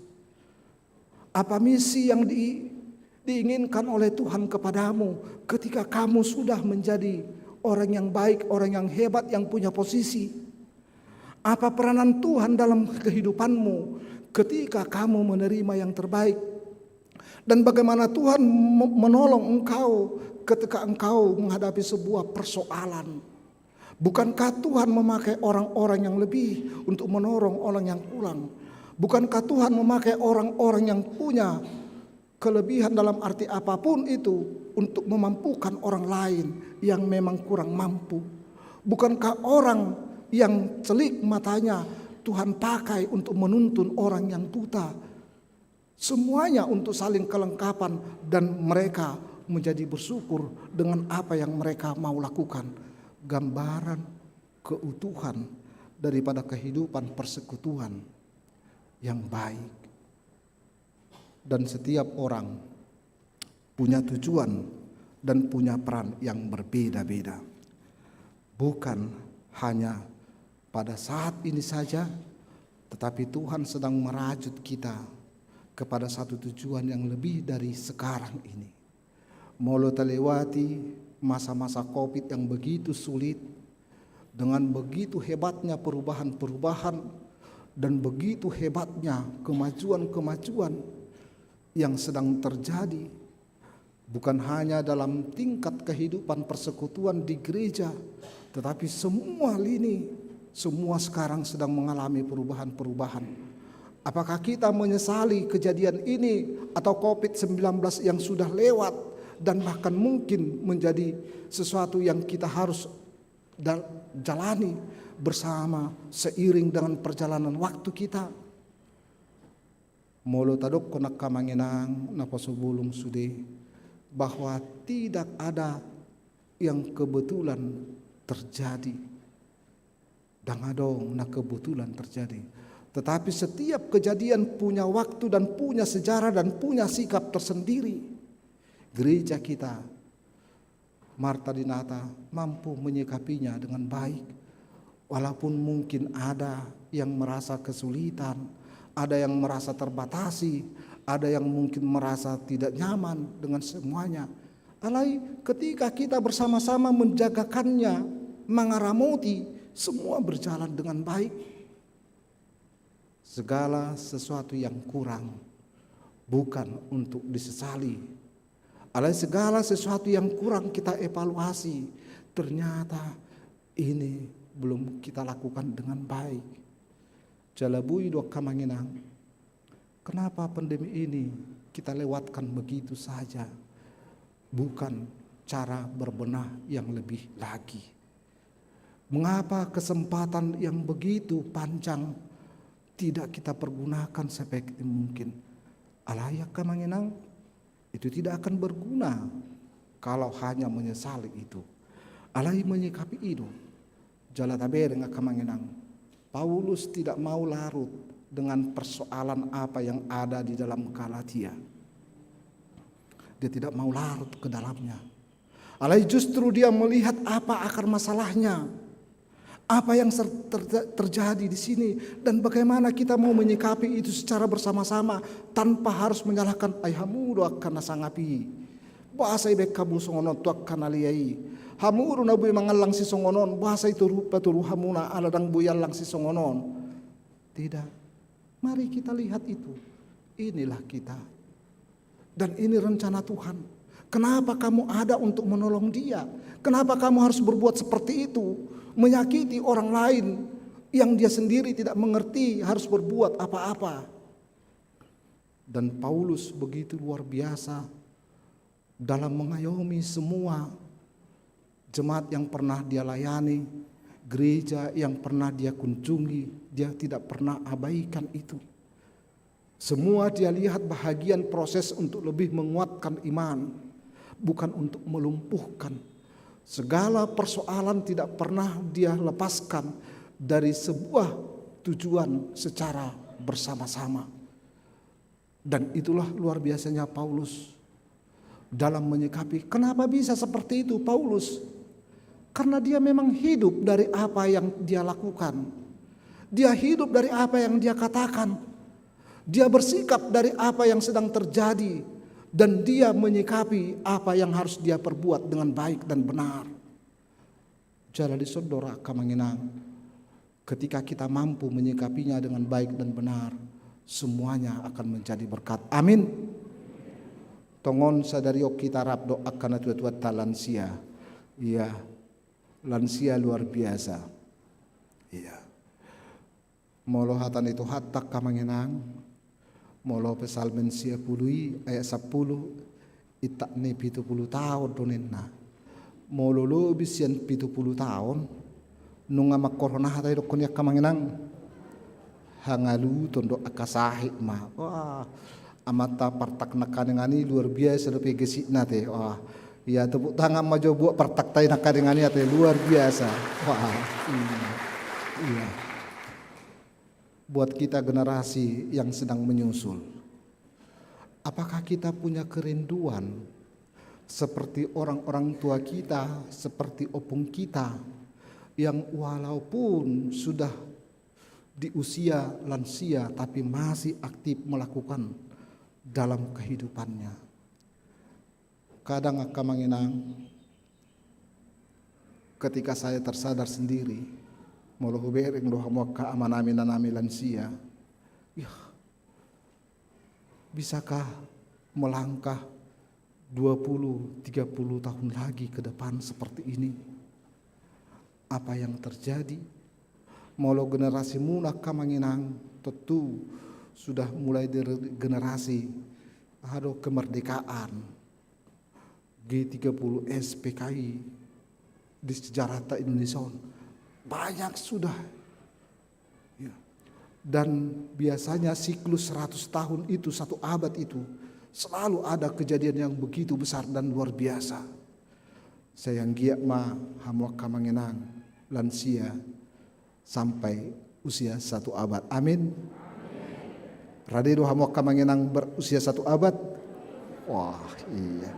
Apa misi yang diinginkan oleh Tuhan kepadamu ketika kamu sudah menjadi orang yang baik, orang yang hebat, yang punya posisi? Apa peranan Tuhan dalam kehidupanmu ketika kamu menerima yang terbaik? Dan bagaimana Tuhan menolong engkau ketika engkau menghadapi sebuah persoalan? Bukankah Tuhan memakai orang-orang yang lebih untuk menolong orang yang kurang? Bukankah Tuhan memakai orang-orang yang punya kelebihan dalam arti apapun itu untuk memampukan orang lain yang memang kurang mampu? Bukankah orang yang celik matanya Tuhan pakai untuk menuntun orang yang buta? Semuanya untuk saling kelengkapan dan mereka menjadi bersyukur dengan apa yang mereka mau lakukan. Gambaran keutuhan daripada kehidupan persekutuan yang baik. Dan setiap orang punya tujuan dan punya peran yang berbeda-beda. Bukan hanya pada saat ini saja, tetapi Tuhan sedang merajut kita kepada satu tujuan yang lebih dari sekarang ini. Molo terlewati masa-masa COVID yang begitu sulit, dengan begitu hebatnya perubahan-perubahan dan begitu hebatnya kemajuan-kemajuan yang sedang terjadi, bukan hanya dalam tingkat kehidupan persekutuan di gereja, tetapi semua lini, semua sekarang sedang mengalami perubahan-perubahan. Apakah kita menyesali kejadian ini atau COVID-19 yang sudah lewat dan bahkan mungkin menjadi sesuatu yang kita harus jalani bersama seiring dengan perjalanan waktu kita? Molo tadok konak kamanginang napasubulung sude, bahwa tidak ada yang kebetulan terjadi. Dangadong na kebetulan terjadi. Tetapi setiap kejadian punya waktu dan punya sejarah dan punya sikap tersendiri. Gereja kita, Marta Dinata, mampu menyikapinya dengan baik. Walaupun mungkin ada yang merasa kesulitan, ada yang merasa terbatasi, ada yang mungkin merasa tidak nyaman dengan semuanya. Alai ketika kita bersama-sama menjagakannya, mengaramoti, semua berjalan dengan baik. Segala sesuatu yang kurang bukan untuk disesali. Alai segala sesuatu yang kurang kita evaluasi. Ternyata ini belum kita lakukan dengan baik. Jalabui dua kamanginang. Kenapa pandemi ini kita lewatkan begitu saja? Bukan cara berbenah yang lebih lagi. Mengapa kesempatan yang begitu panjang tidak kita pergunakan sebaik mungkin? Alayak kamanginang, itu tidak akan berguna kalau hanya menyesali itu. Alai menyikapi itu. Jalatabe dengan kamanginang. Paulus tidak mau larut dengan persoalan apa yang ada di dalam Galatia. Dia tidak mau larut ke dalamnya. Alai justru dia melihat apa akar masalahnya. Apa yang terjadi di sini dan bagaimana kita mau menyikapi itu secara bersama-sama tanpa harus menyalahkan ayhamu doak kana sangapi. Bahasa ibek kamu songonon tuak kana liai. Hamu uru nabu mangalang si songonon bahasa itu rupa turu hamuna aladang buyal lang si songonon. Tidak. Mari kita lihat itu. Inilah kita. Dan ini rencana Tuhan. Kenapa kamu ada untuk menolong dia? Kenapa kamu harus berbuat seperti itu? Menyakiti orang lain yang dia sendiri tidak mengerti harus berbuat apa-apa. Dan Paulus begitu luar biasa dalam mengayomi semua jemaat yang pernah dia layani, gereja yang pernah dia kunjungi, dia tidak pernah abaikan itu. Semua dia lihat bahagian proses untuk lebih menguatkan iman, bukan untuk melumpuhkan. Segala persoalan tidak pernah dia lepaskan dari sebuah tujuan secara bersama-sama. Dan itulah luar biasanya Paulus dalam menyikapi. Kenapa bisa seperti itu Paulus? Karena dia memang hidup dari apa yang dia lakukan. Dia hidup dari apa yang dia katakan. Dia bersikap dari apa yang sedang terjadi. Dan dia menyikapi apa yang harus dia perbuat dengan baik dan benar. Jadi saudara kamanginang, ketika kita mampu menyikapinya dengan baik dan benar, semuanya akan menjadi berkat. Amin. Tongon sadario kita rap doakan tua-tua lansia. Iya, lansia luar biasa. Iya. Molo hatan itu hatak kamanginang. Molo pesalmen sia pului ayat 10 itak ne 70 tahun donenna. Molo lebih sian 70 tahun nunga makorona hatai dokon yak kamanginang. Hangalu tondo akasahi ma. Wah, amata partak nakadengani luar biasa lepe gesina teh. Wah, ya tepuk tangan maju buat partak tai nakadengani teh luar biasa. Wah, iya. Buat kita generasi yang sedang menyusul, apakah kita punya kerinduan seperti orang-orang tua kita, seperti opung kita yang walaupun sudah di usia lansia tapi masih aktif melakukan dalam kehidupannya? Kadang akan menginang ketika saya tersadar sendiri, molo hubering doha muka amanami nanami lansia. Ya, bisakah melangkah 20-30 tahun lagi ke depan seperti ini? Apa yang terjadi? Molo generasi muna kamanginang tentu sudah mulai dari generasi ada kemerdekaan G30 SPKI di sejarah Indonesia. Banyak sudah ya. Dan biasanya siklus 100 tahun itu, 1 abad itu selalu ada kejadian yang begitu besar dan luar biasa. Sayang giat ma hamuak kamangenang lansia sampai usia 1 abad. Amin. Radedo hamuak kamangenang berusia 1 abad. Wah, iya.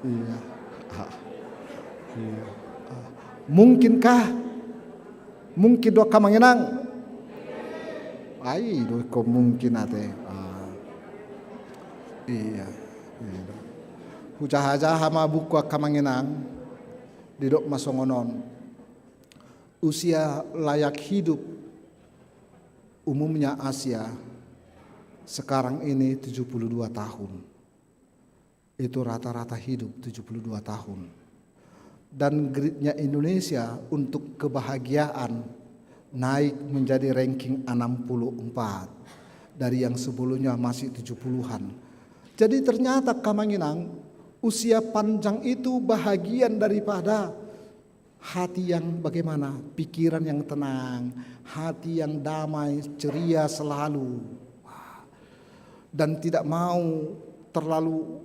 Iya. Iya. Mungkinkah? Mungkin doa kamanginang? Ai doa ko mungkin ate. Iya. Hujahaja hama buku kamanginang didok masongonon. Usia layak hidup umumnya Asia sekarang ini 72 tahun. Itu rata-rata hidup 72 tahun. Dan gridnya Indonesia untuk kebahagiaan naik menjadi ranking 64 dari yang sebelumnya masih 70-an. Jadi ternyata kamanginang usia panjang itu bahagian daripada hati yang bagaimana, pikiran yang tenang, hati yang damai, ceria selalu, dan tidak mau terlalu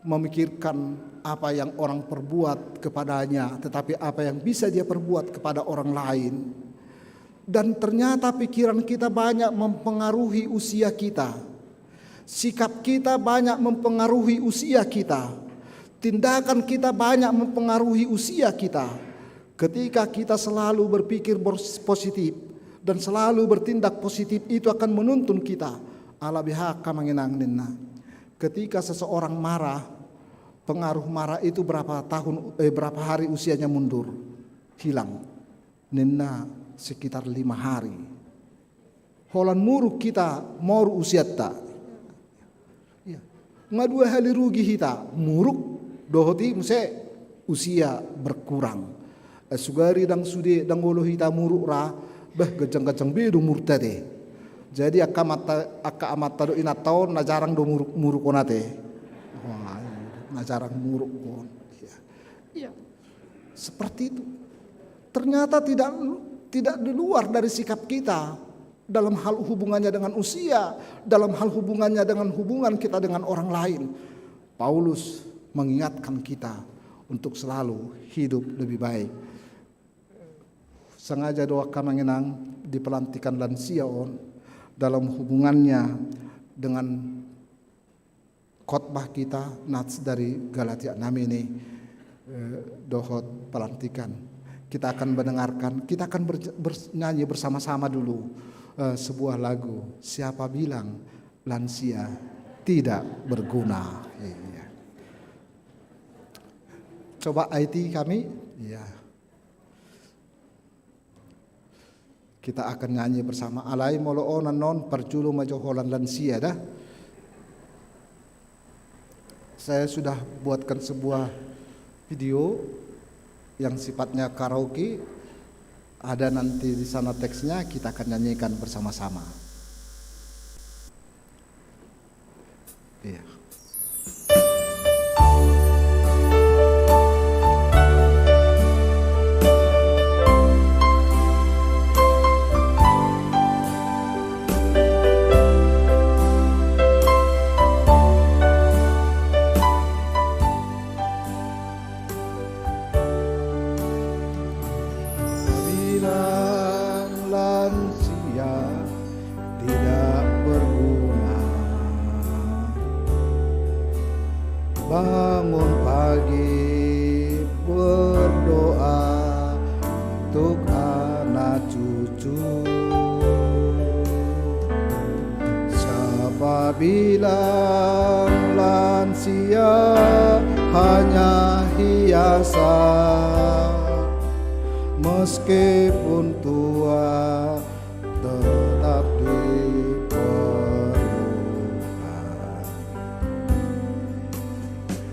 memikirkan apa yang orang perbuat kepadanya, tetapi apa yang bisa dia perbuat kepada orang lain. Dan ternyata pikiran kita banyak mempengaruhi usia kita. Sikap kita banyak mempengaruhi usia kita. Tindakan kita banyak mempengaruhi usia kita. Ketika kita selalu berpikir positif dan selalu bertindak positif, itu akan menuntun kita. Ala bihaka mengenang nina. Ketika seseorang marah, pengaruh marah itu berapa hari usianya mundur, hilang. Nina sekitar 5 hari. Holan muruk kita moru usia tak. Ya. Ngadua hali rugi kita muruk dohoti muse usia berkurang. Sugari dang sude dang golo hita muruk ra bah gejang-gejang bedo murtade. Jadi aka amata do ina tahun na jarang do muruk konate. Wah, na jarang muruk kon. Iya. Seperti itu. Ternyata tidak di luar dari sikap kita dalam hal hubungannya dengan usia, dalam hal hubungannya dengan hubungan kita dengan orang lain. Paulus mengingatkan kita untuk selalu hidup lebih baik. Sengaja doakan mengenang di pelantikan lansia on dalam hubungannya dengan khotbah kita Nats dari Galatia 6 ini, dohot pelantikan. Kita akan mendengarkan, kita akan bernyanyi bersama-sama dulu sebuah lagu. Siapa bilang lansia tidak berguna? Iya. Coba IT kami, ya. Kita akan nyanyi bersama. Alai molo non perjulu majoholan lansia dah. Saya sudah buatkan sebuah video yang sifatnya karaoke. Ada nanti di sana teksnya, kita akan nyanyikan bersama-sama. Iya. Bangun pagi berdoa untuk anak cucu. Siapa bilang lansia hanya hiasan, meskipun tua tetap diperlukan.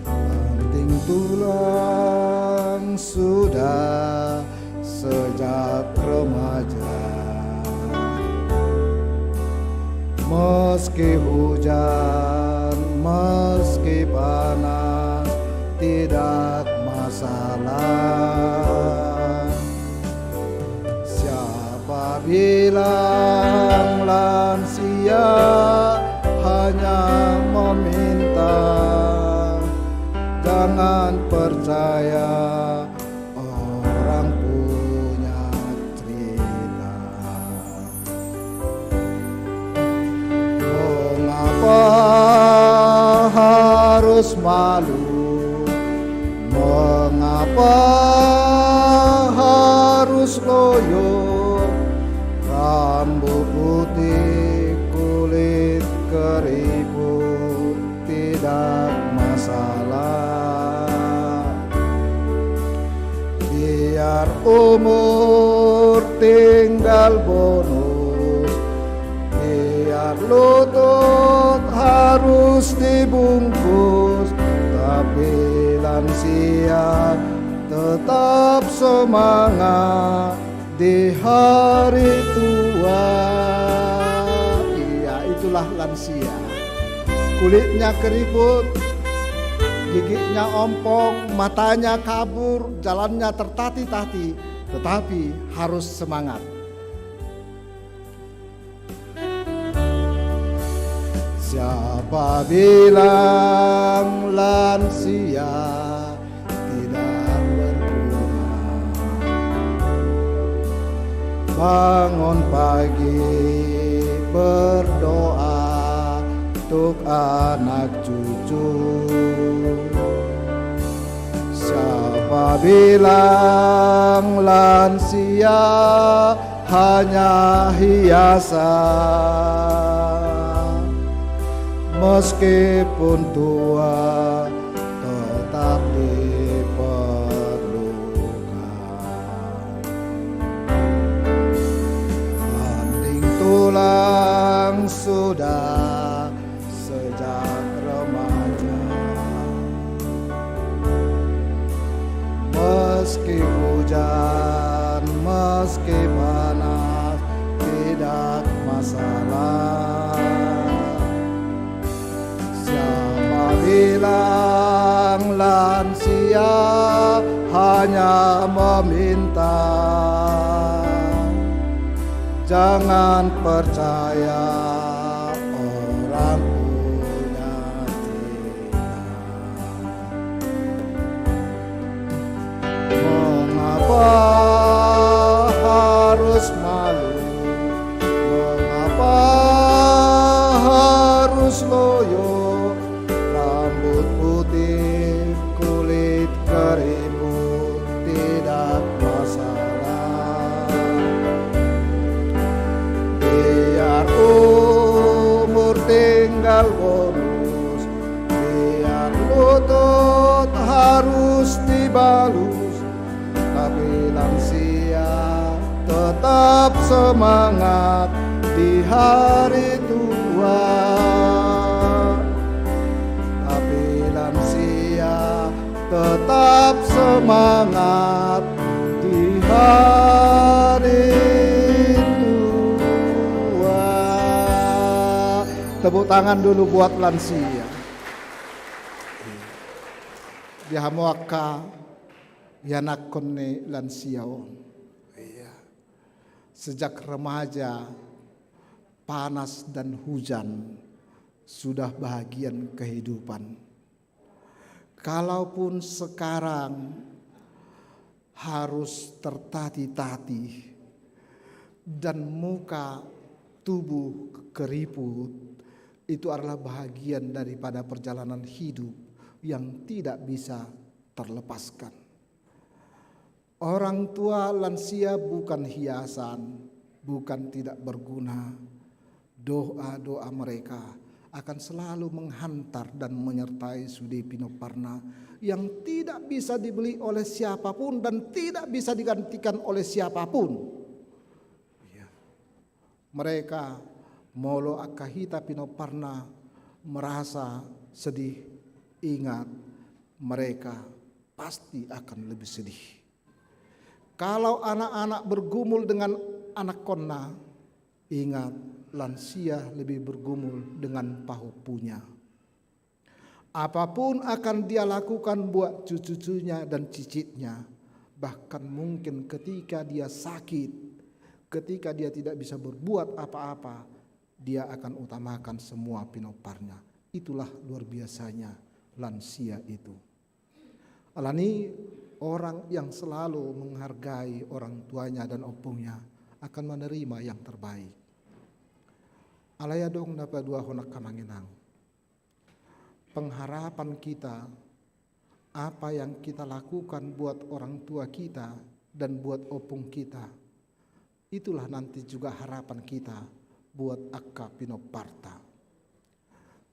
Banting tulang sudah sejak remaja, meski hujan, meski panas, tidak masalah. Siapa bilang lansia hanya meminta, jangan percaya orang punya cerita. Mengapa harus malu? Mengapa harus loyo? Rambut putih, kulit keriput, tidak masalah. Biar umur tinggal bonus, biar lutut harus dibungkus, tapi lansia tetap semangat di hari tua. Iya, itulah lansia. Kulitnya keriput, giginya ompong, matanya kabur, jalannya tertati-tati, tetapi harus semangat. Siapa bilang lansia tidak berguna? Bangun pagi berdoa untuk anak cucu. Siapa bilang lansia hanya hiasan, meskipun tua tetap diperlukan. Banting tulang sudah sejak remaja, meski hujan, meski panas, tidak masalah. Siapa bilang lansia hanya meminta, jangan percaya orang punya cerita. Mengapa harus malu? Mengapa harus loyo? Rambut putih, kulit kering, tinggal bonus, biar lutut harus dibalus, tapi lansia tetap semangat di hari tua. Tapi lansia tetap semangat di hari tua. Tepuk tangan dulu buat lansia. Bihamuaka yanakone lansia. Sejak remaja, panas dan hujan sudah bahagian kehidupan. Kalaupun sekarang harus tertati-tati dan muka tubuh keriput, itu adalah bahagian daripada perjalanan hidup yang tidak bisa terlepaskan. Orang tua lansia bukan hiasan, bukan tidak berguna. Doa-doa mereka akan selalu menghantar dan menyertai Sudi Pinoparna yang tidak bisa dibeli oleh siapapun dan tidak bisa digantikan oleh siapapun. Mereka molo akahita Pinoparna merasa sedih, ingat mereka pasti akan lebih sedih. Kalau anak-anak bergumul dengan anak konna, ingat lansia lebih bergumul dengan pahupunya. Apapun akan dia lakukan buat cucu-cucunya dan cicitnya. Bahkan mungkin ketika dia sakit, ketika dia tidak bisa berbuat apa-apa, dia akan utamakan semua Pinoparna. Itulah luar biasanya lansia itu. Alani orang yang selalu menghargai orang tuanya dan opungnya akan menerima yang terbaik. Alaya dong dapat dua honak kamanginang. Pengharapan kita, apa yang kita lakukan buat orang tua kita dan buat opung kita, itulah nanti juga harapan kita buat Akka Pinoparta.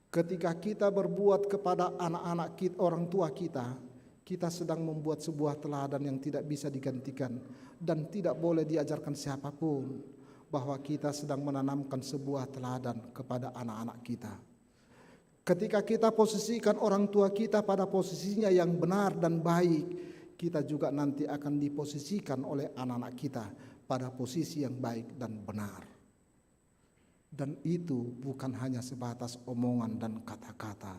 Ketika kita berbuat kepada anak-anak kita, orang tua kita sedang membuat sebuah teladan yang tidak bisa digantikan dan tidak boleh diajarkan siapapun, bahwa kita sedang menanamkan sebuah teladan kepada anak-anak kita. Ketika kita posisikan orang tua kita pada posisinya yang benar dan baik, kita juga nanti akan diposisikan oleh anak-anak kita pada posisi yang baik dan benar. Dan itu bukan hanya sebatas omongan dan kata-kata.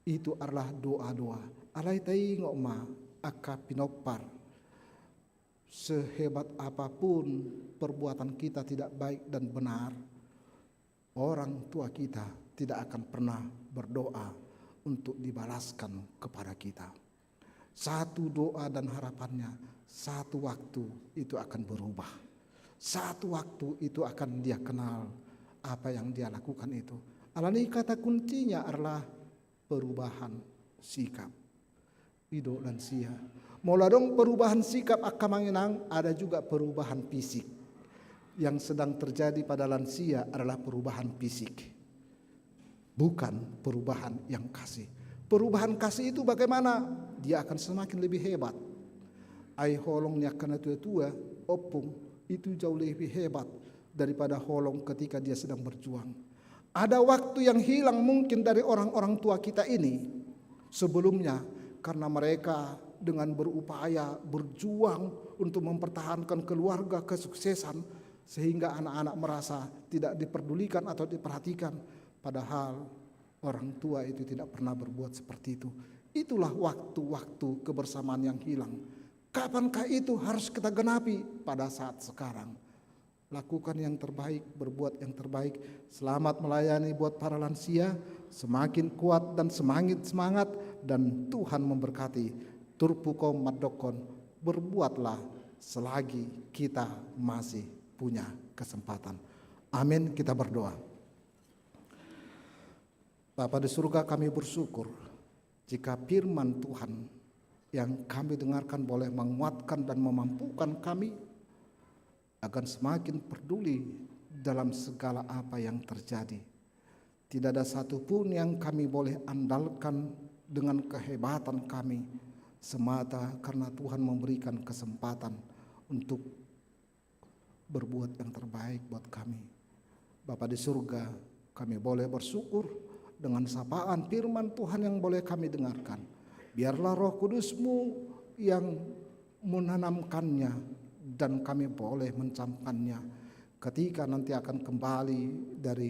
Itu adalah doa-doa. Alai taingok ma Akka Pinopar. Sehebat apapun perbuatan kita tidak baik dan benar, orang tua kita tidak akan pernah berdoa untuk dibalaskan kepada kita. Satu doa dan harapannya, satu waktu itu akan berubah. Satu waktu itu akan dia kenal apa yang dia lakukan itu. Alani kata kuncinya adalah perubahan sikap. Ido lansia. Mula dong perubahan sikap Akka Manginang, ada juga perubahan fisik. Yang sedang terjadi pada lansia adalah perubahan fisik. Bukan perubahan yang kasih. Perubahan kasih itu bagaimana? Dia akan semakin lebih hebat. Ai holongnya kena tua-tua, opung, itu jauh lebih hebat daripada holong ketika dia sedang berjuang. Ada waktu yang hilang mungkin dari orang-orang tua kita ini sebelumnya, karena mereka dengan berupaya berjuang untuk mempertahankan keluarga, kesuksesan, sehingga anak-anak merasa tidak diperdulikan atau diperhatikan, padahal orang tua itu tidak pernah berbuat seperti itu. Itulah waktu-waktu kebersamaan yang hilang. Kapankah itu harus kita genapi? Pada saat sekarang. Lakukan yang terbaik, berbuat yang terbaik. Selamat melayani buat para lansia, semakin kuat dan semakin semangat, dan Tuhan memberkati. Turpukom madokon, berbuatlah selagi kita masih punya kesempatan. Amin, kita berdoa. Bapa di surga, kami bersyukur jika firman Tuhan yang kami dengarkan boleh menguatkan dan memampukan kami akan semakin peduli dalam segala apa yang terjadi. Tidak ada satupun yang kami boleh andalkan dengan kehebatan kami, semata karena Tuhan memberikan kesempatan untuk berbuat yang terbaik buat kami. Bapa di surga, kami boleh bersyukur dengan sapaan firman Tuhan yang boleh kami dengarkan. Biarlah Roh Kudus-Mu yang menanamkannya dan kami boleh mencamkannya ketika nanti akan kembali dari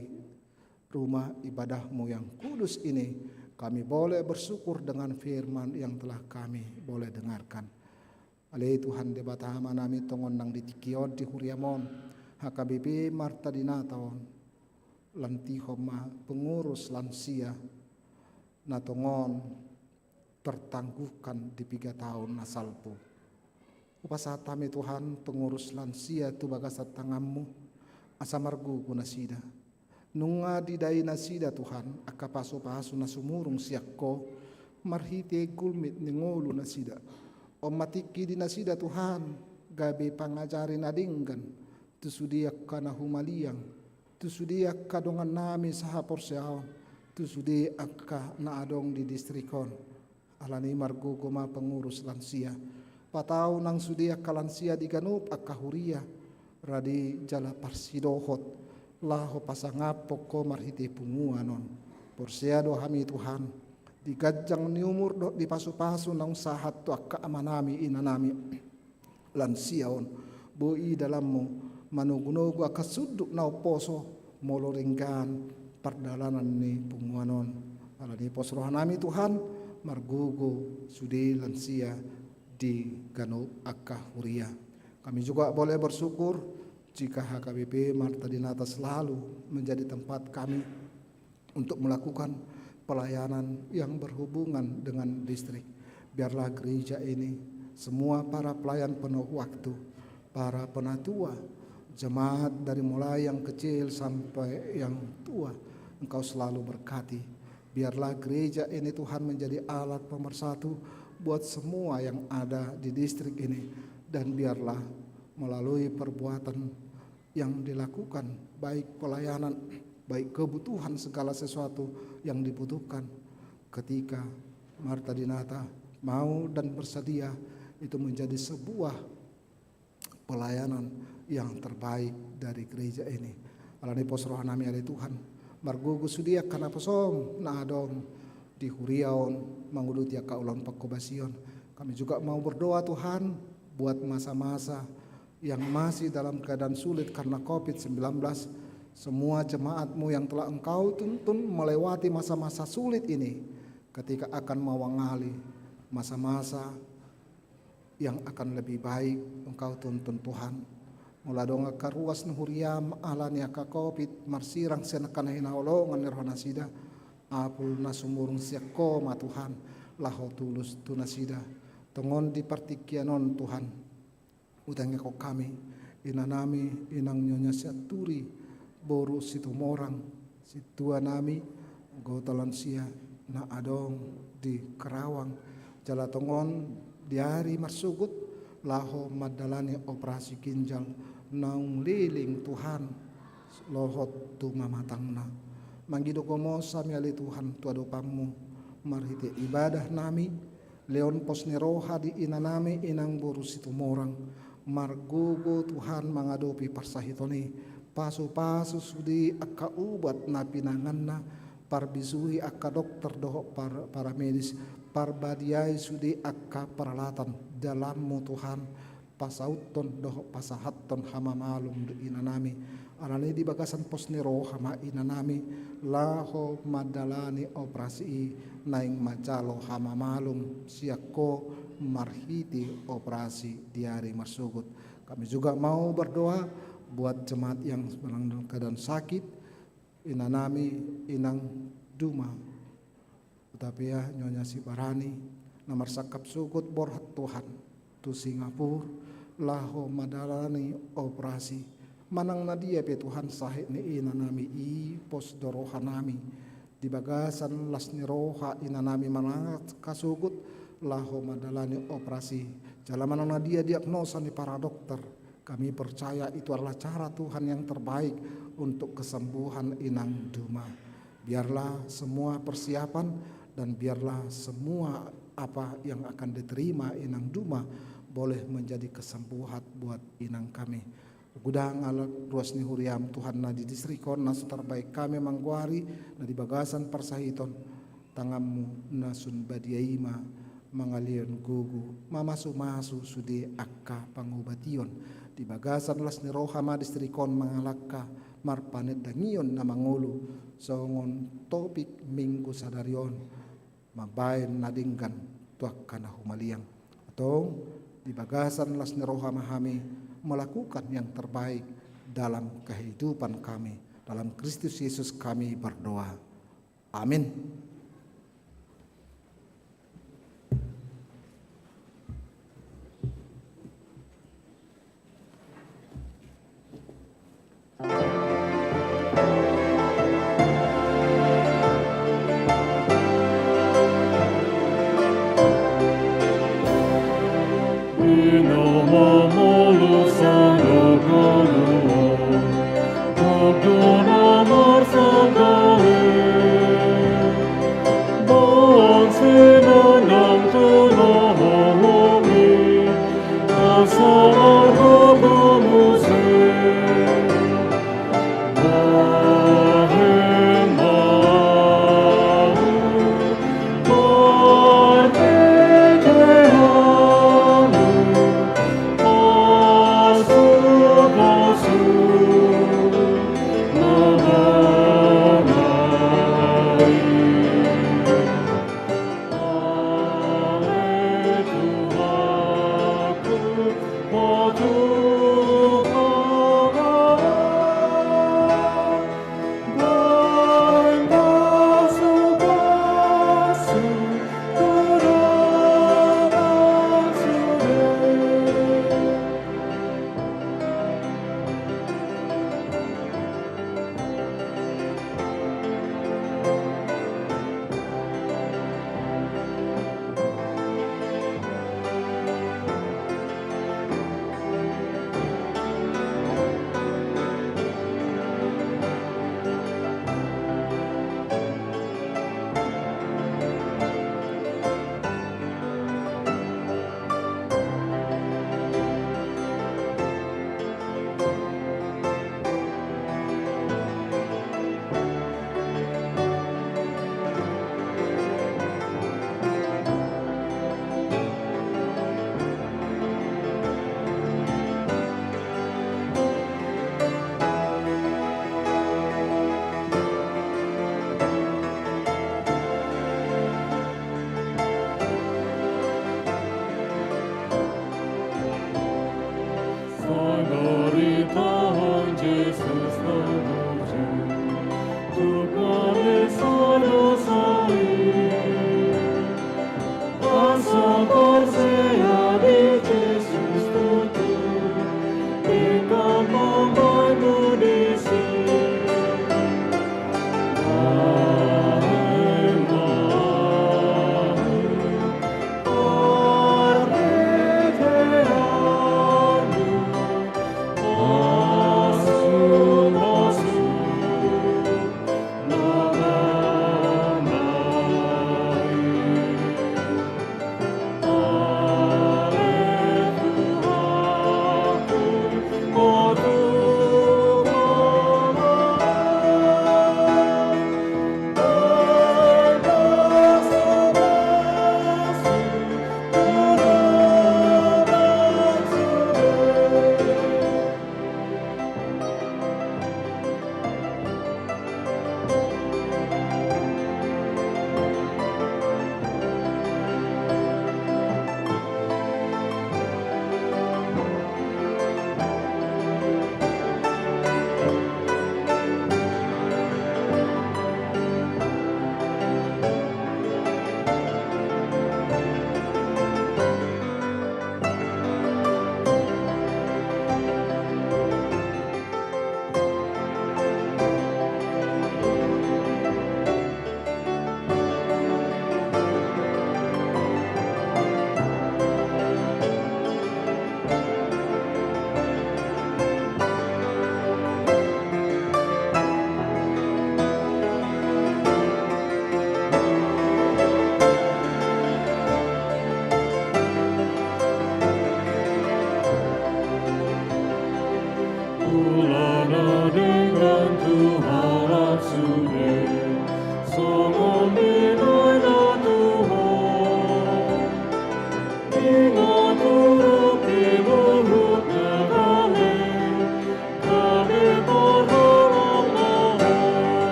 rumah ibadah-Mu yang kudus ini. Kami boleh bersyukur dengan firman yang telah kami boleh dengarkan. Ale Tuhan de batahama nami tongon nang ditikion di huriamon HKBP Marta Dinataon lantihoma pengurus lansia natongon tertangguhkan di 3 tahun nasalpo. Upasatami Tuhan pengurus lansia tu bagasat tanganmu asa margu nasida. Nunga didai nasida Tuhan aka paso-paso na sumurong siyakko marhite gulmit ningolu nasida. O matiki di nasida Tuhan gabi pangajarin adinggan tusudiak ka na humaliang tusudiak ka dongan nami sa haporseaon tusudiak ka na adong di distrikon alani margo goma pengurus lansia patau nang sudiak ka lansia di ganup akahuria radi jala parsidohot laho pasangapok ko marhiti punguanon porseado hami Tuhan di gajang ni umur do di pasu-pasu nang sahat tu akka amanami inanami lansiaon boi dalammu manugunogu akka suduk na poso molorenggan pardalanan ni punguanon alani posrohanami Tuhan margugo sudi lansia di ganup akka huria. Kami juga boleh bersyukur jika HKBP Marta Dinata selalu menjadi tempat kami untuk melakukan pelayanan yang berhubungan dengan distrik. Biarlah gereja ini semua para pelayan penuh waktu, para penatua, jemaat dari mulai yang kecil sampai yang tua, Engkau selalu berkati. Biarlah gereja ini Tuhan menjadi alat pemersatu buat semua yang ada di distrik ini, dan biarlah melalui perbuatan yang dilakukan, baik pelayanan, baik kebutuhan segala sesuatu yang dibutuhkan ketika Marta Dinata mau dan bersedia, itu menjadi sebuah pelayanan yang terbaik dari gereja ini. Alani posrohanami ada Tuhan margugu sudia kana posom na adong di huriaon manguduti ka ulon pakobasion. Kami juga mau berdoa Tuhan buat masa-masa yang masih dalam keadaan sulit karena COVID-19. Semua jemaat-Mu yang telah Engkau tuntun melewati masa-masa sulit ini, ketika akan mawangali masa-masa yang akan lebih baik, Engkau tuntun Tuhan. Muladong ka ruas na huriam ala niya ka COVID marsirang senakan hinaolongan ni rohanasida apul na sumurong siyako ma Tuhan laho tulus tunasida tongon di partikianon Tuhan utangnya ko kami inanami inang nyonya siaturi boru situ morang situa nami gotalan sia na adong di Kerawang jala tongon di hari marsugut laho madalani operasi ginjal naung liling Tuhan lohot tu mamatangna manggido komo sami ali Tuhan tuado pammu marhite ibadah nami leon posneroha di inanami inang boru situ morang margugo Tuhan mangadopi parsahitoni pasu-pasu sudi akka ubat na pinanganna parbisui akka dokter doho para medis parbadiai sudi akka peralatan dalammu Tuhan pasauton doho pasahatton hama malum di inanami alani di bagasan posnero hama inanami laho madalani operasi naing majalo hama malum siako marhiti operasi diari marsugut. Kami juga mau berdoa buat jemaat yang dalam keadaan sakit, inanami inang Duma, tetapi ya nyonya si Barani, nomor sakap sugut borhat Tuhan, tu Singapura, laho madalani operasi, manang nadia pe Tuhan sahih ni inanami i pos dorohanami, di bagasan las ni roha inanami manang kasugut, laho madalani operasi, jala manang nadia diagnosa ni para dokter. Kami percaya itu adalah cara Tuhan yang terbaik untuk kesembuhan inang Duma. Biarlah semua persiapan dan biarlah semua apa yang akan diterima inang Duma boleh menjadi kesembuhan buat inang kami. Gudang alat ruas ni huriam Tuhan na di distrikon na terbaik kami mangguari na di bagasan persahiton tangamu na sun badiaima mangalian gugu mamasu-masu sudi akka pangubation di bagasan las ni rohama distrikon mangalakka marpanet dangion na mangulu songon topik minggu sadarion mabayan nadinggan tuak kana humaliang atau di bagasan las ni rohama hami melakukan yang terbaik dalam kehidupan kami. Dalam Kristus Yesus kami berdoa. Amin.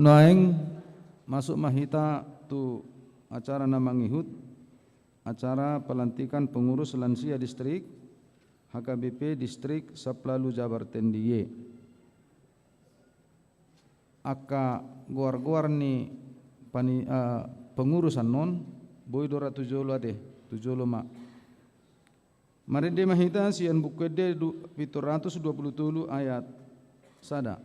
Naeng masuk mahita tu acara nama ngihut, acara pelantikan pengurus lansia distrik HKBP distrik Saplalu Jabar Tendiye. Aka guar-guar ni pengurusan non boy dora tujolo ade tujolo mak. Mari de mahita sian buku de 727 ayat sada.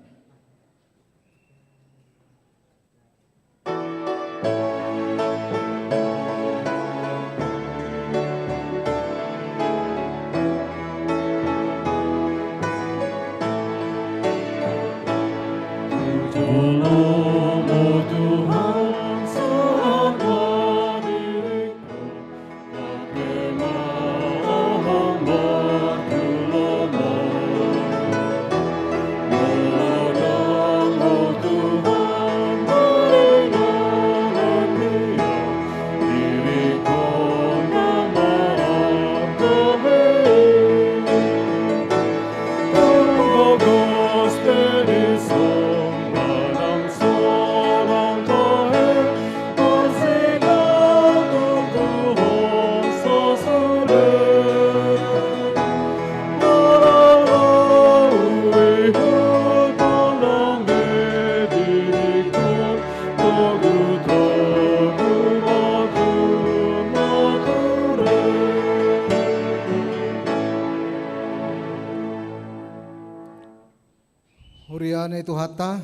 Huriane itu hatta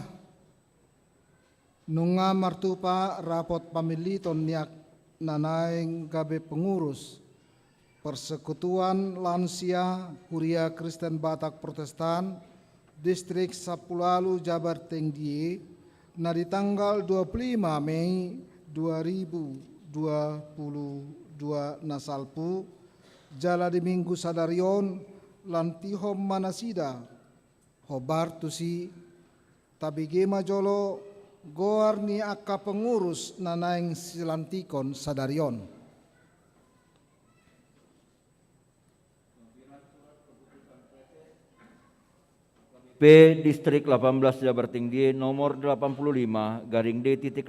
nunga martupa rapot pamiliton niak nanaing gabe pengurus Persekutuan Lansia Huria Kristen Batak Protestan Distrik Sapulalu Jabar Tendiye na di tanggal 25 Mei 2022 nasalpu jala di Minggu Sadarion lantihom manasida hobar tusi tabige majolo goar ni akka pengurus nanaing silantikon sadarion. P Distrik 18 Jabar Tendiye nomor 85 garing D.18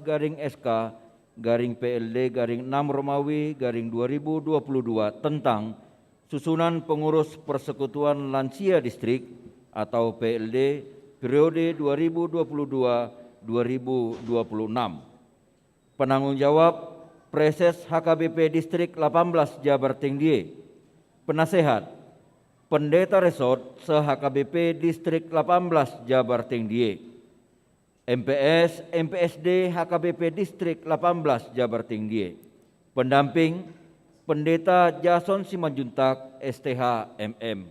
garing SK garing PLD garing 6 Romawi garing 2022 tentang susunan pengurus Persekutuan Lansia Distrik atau PLD periode 2022-2026. Penanggung jawab Preses HKBP Distrik 18 Jabar Tendiye. Penasehat Pendeta Resort se-HKBP Distrik 18 Jabar Tinggi, MPS, MPSD HKBP Distrik 18 Jabar Tinggi. Pendamping Pendeta Jason Simanjuntak STH MM.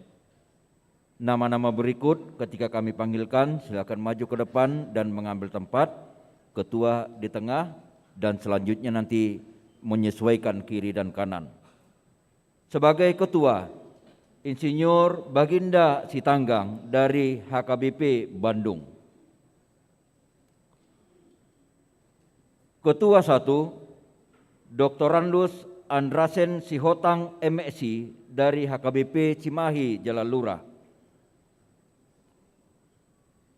Nama-nama berikut ketika kami panggilkan silakan maju ke depan dan mengambil tempat. Ketua di tengah dan selanjutnya nanti menyesuaikan kiri dan kanan. Sebagai ketua, Insinyur Baginda Sitanggang dari HKBP Bandung. Ketua 1, Dr. Randus Andrasen Sihotang MSc dari HKBP Cimahi Jalan Lurah.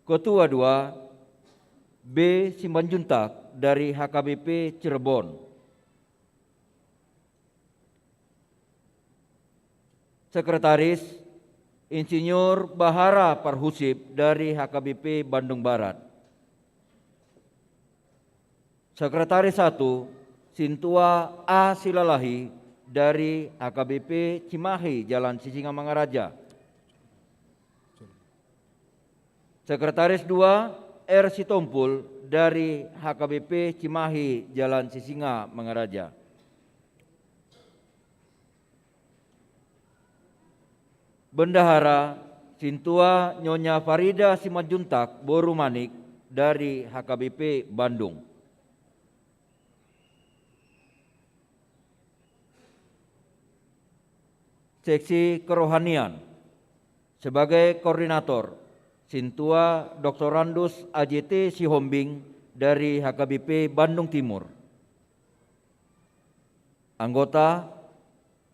Ketua 2, B. Simanjuntak dari HKBP Cirebon. Sekretaris Insinyur Bahara Parhusip dari HKBP Bandung Barat. Sekretaris 1 Sintua A. Silalahi dari HKBP Cimahi Jalan Sisingamangaraja. Sekretaris 2 R. Sitompul dari HKBP Cimahi Jalan Sisingamangaraja. Bendahara Sintua Nyonya Farida Simanjuntak Boru Manik dari HKBP Bandung. Seksi Kerohanian sebagai koordinator Sintua Dr. Randus AJT Sihombing dari HKBP Bandung Timur. Anggota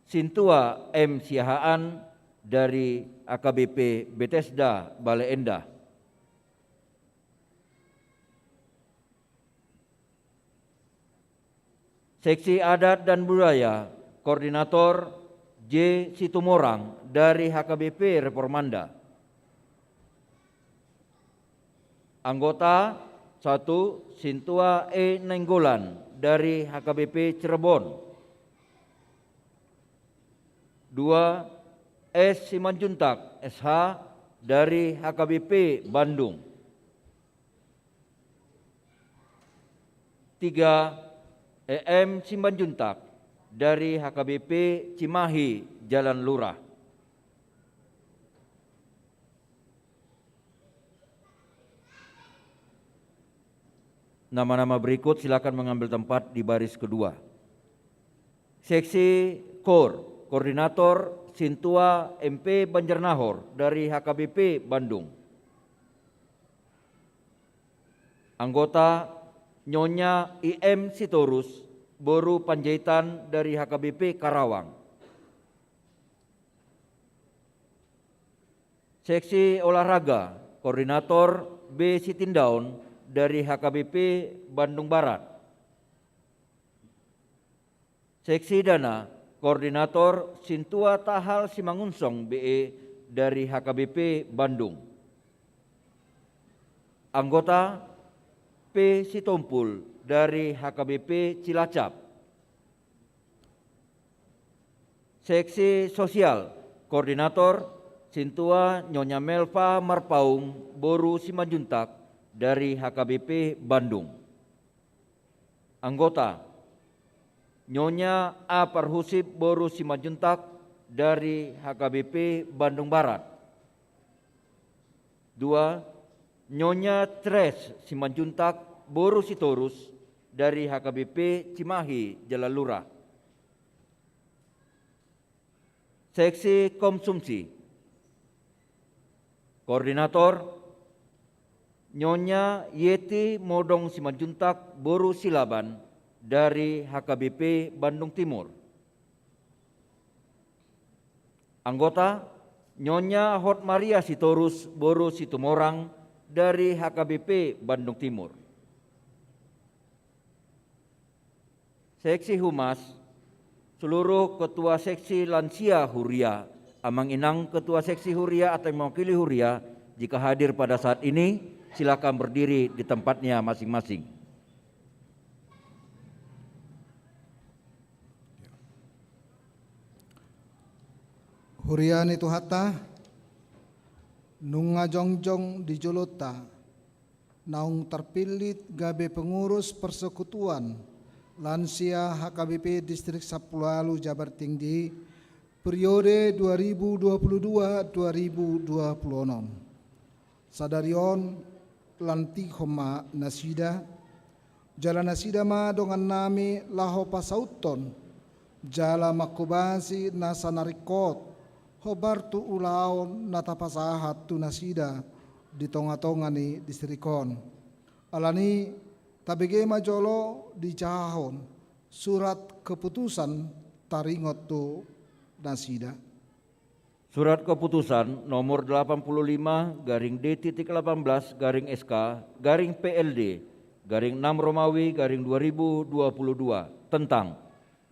Sintua M. Siahaan dari AKBP Bethesda Bale Endah. Seksi Adat dan Budaya, Koordinator J. Situmorang dari HKBP Reformanda. Anggota 1 Sintua E. Nenggolan dari HKBP Cirebon. 2 S. Simanjuntak SH dari HKBP Bandung. 3 EM Simanjuntak dari HKBP Cimahi Jalan Lurah. Nama-nama berikut silakan mengambil tempat di baris kedua. Seksi KOR, Koordinator Sintua MP Banjarnahor dari HKBP Bandung. Anggota Nyonya IM Sitorus Boru Panjaitan dari HKBP Karawang. Seksi Olahraga, Koordinator B. Sitindaun dari HKBP Bandung Barat. Seksi Dana, Koordinator Sintua Tahal Simangunsong BE dari HKBP Bandung. Anggota P. Sitompul dari HKBP Cilacap. Seksi Sosial, Koordinator Sintua Nyonya Melva Marpaung Boru Simanjuntak dari HKBP Bandung. Anggota Nyonya A. Parhusip Boru Simanjuntak dari HKBP Bandung Barat. 2. Nyonya Tres Simanjuntak Boru Sitorus dari HKBP Cimahi Jalan Lurah. Seksi Konsumsi, Koordinator Nyonya Yeti Modong Simanjuntak Boru Silaban dari HKBP Bandung Timur. Anggota Nyonya Hot Maria Sitorus Boru Situmorang dari HKBP Bandung Timur. Seksi Humas, seluruh Ketua Seksi Lansia Huria, Amang Inang Ketua Seksi Huria atau mewakili Huria, jika hadir pada saat ini silakan berdiri di tempatnya masing-masing. Huriani tuhata nunga jongjong di Jolota naung terpilih gabe pengurus persekutuan lansia HKBP Distrik Sapulalu Jabar Tinggi periode 2022-2026. Sadarion lanti homa nasida jala nasida ma dongan nami laho pasauton jala makubasi nasanarikot hobartu ulaon natapasahat tu nasida di tonga-tonga ni distrikon alani tabege majolo di jahon surat keputusan taringot tu nasida. Surat keputusan nomor 85-18-SK-PLD-6 Romawi 2022 tentang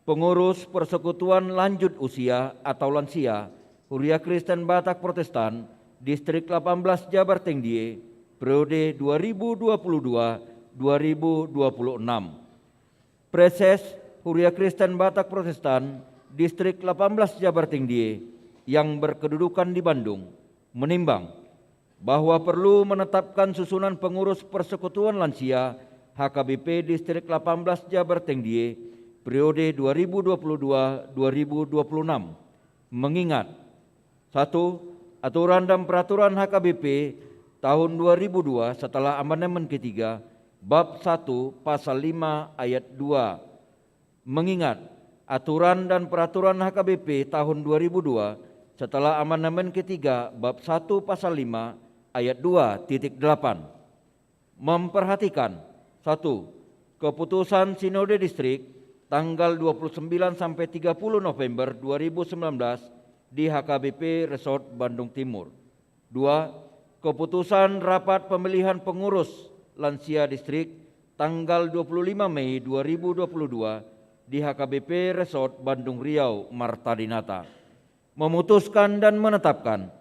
pengurus persekutuan lanjut usia atau lansia Huria Kristen Batak Protestan Distrik 18 Jabar Tinggi periode 2022-2026. Preses Huria Kristen Batak Protestan Distrik 18 Jabar Tinggi yang berkedudukan di Bandung menimbang bahwa perlu menetapkan susunan pengurus persekutuan lansia HKBP Distrik 18 Jabar Tinggi periode 2022-2026 mengingat 1. Aturan dan peraturan HKBP tahun 2002 setelah amandemen ketiga bab 1 pasal 5 ayat 2 mengingat aturan dan peraturan HKBP tahun 2002 setelah amandemen ketiga bab 1 pasal 5 ayat 2.8 memperhatikan 1. Keputusan Sinode Distrik tanggal 29 sampai 30 November 2019 di HKBP Resort Bandung Timur. 2. Keputusan Rapat Pemilihan Pengurus Lansia Distrik tanggal 25 Mei 2022 di HKBP Resort Bandung Riau Marta Dinata memutuskan dan menetapkan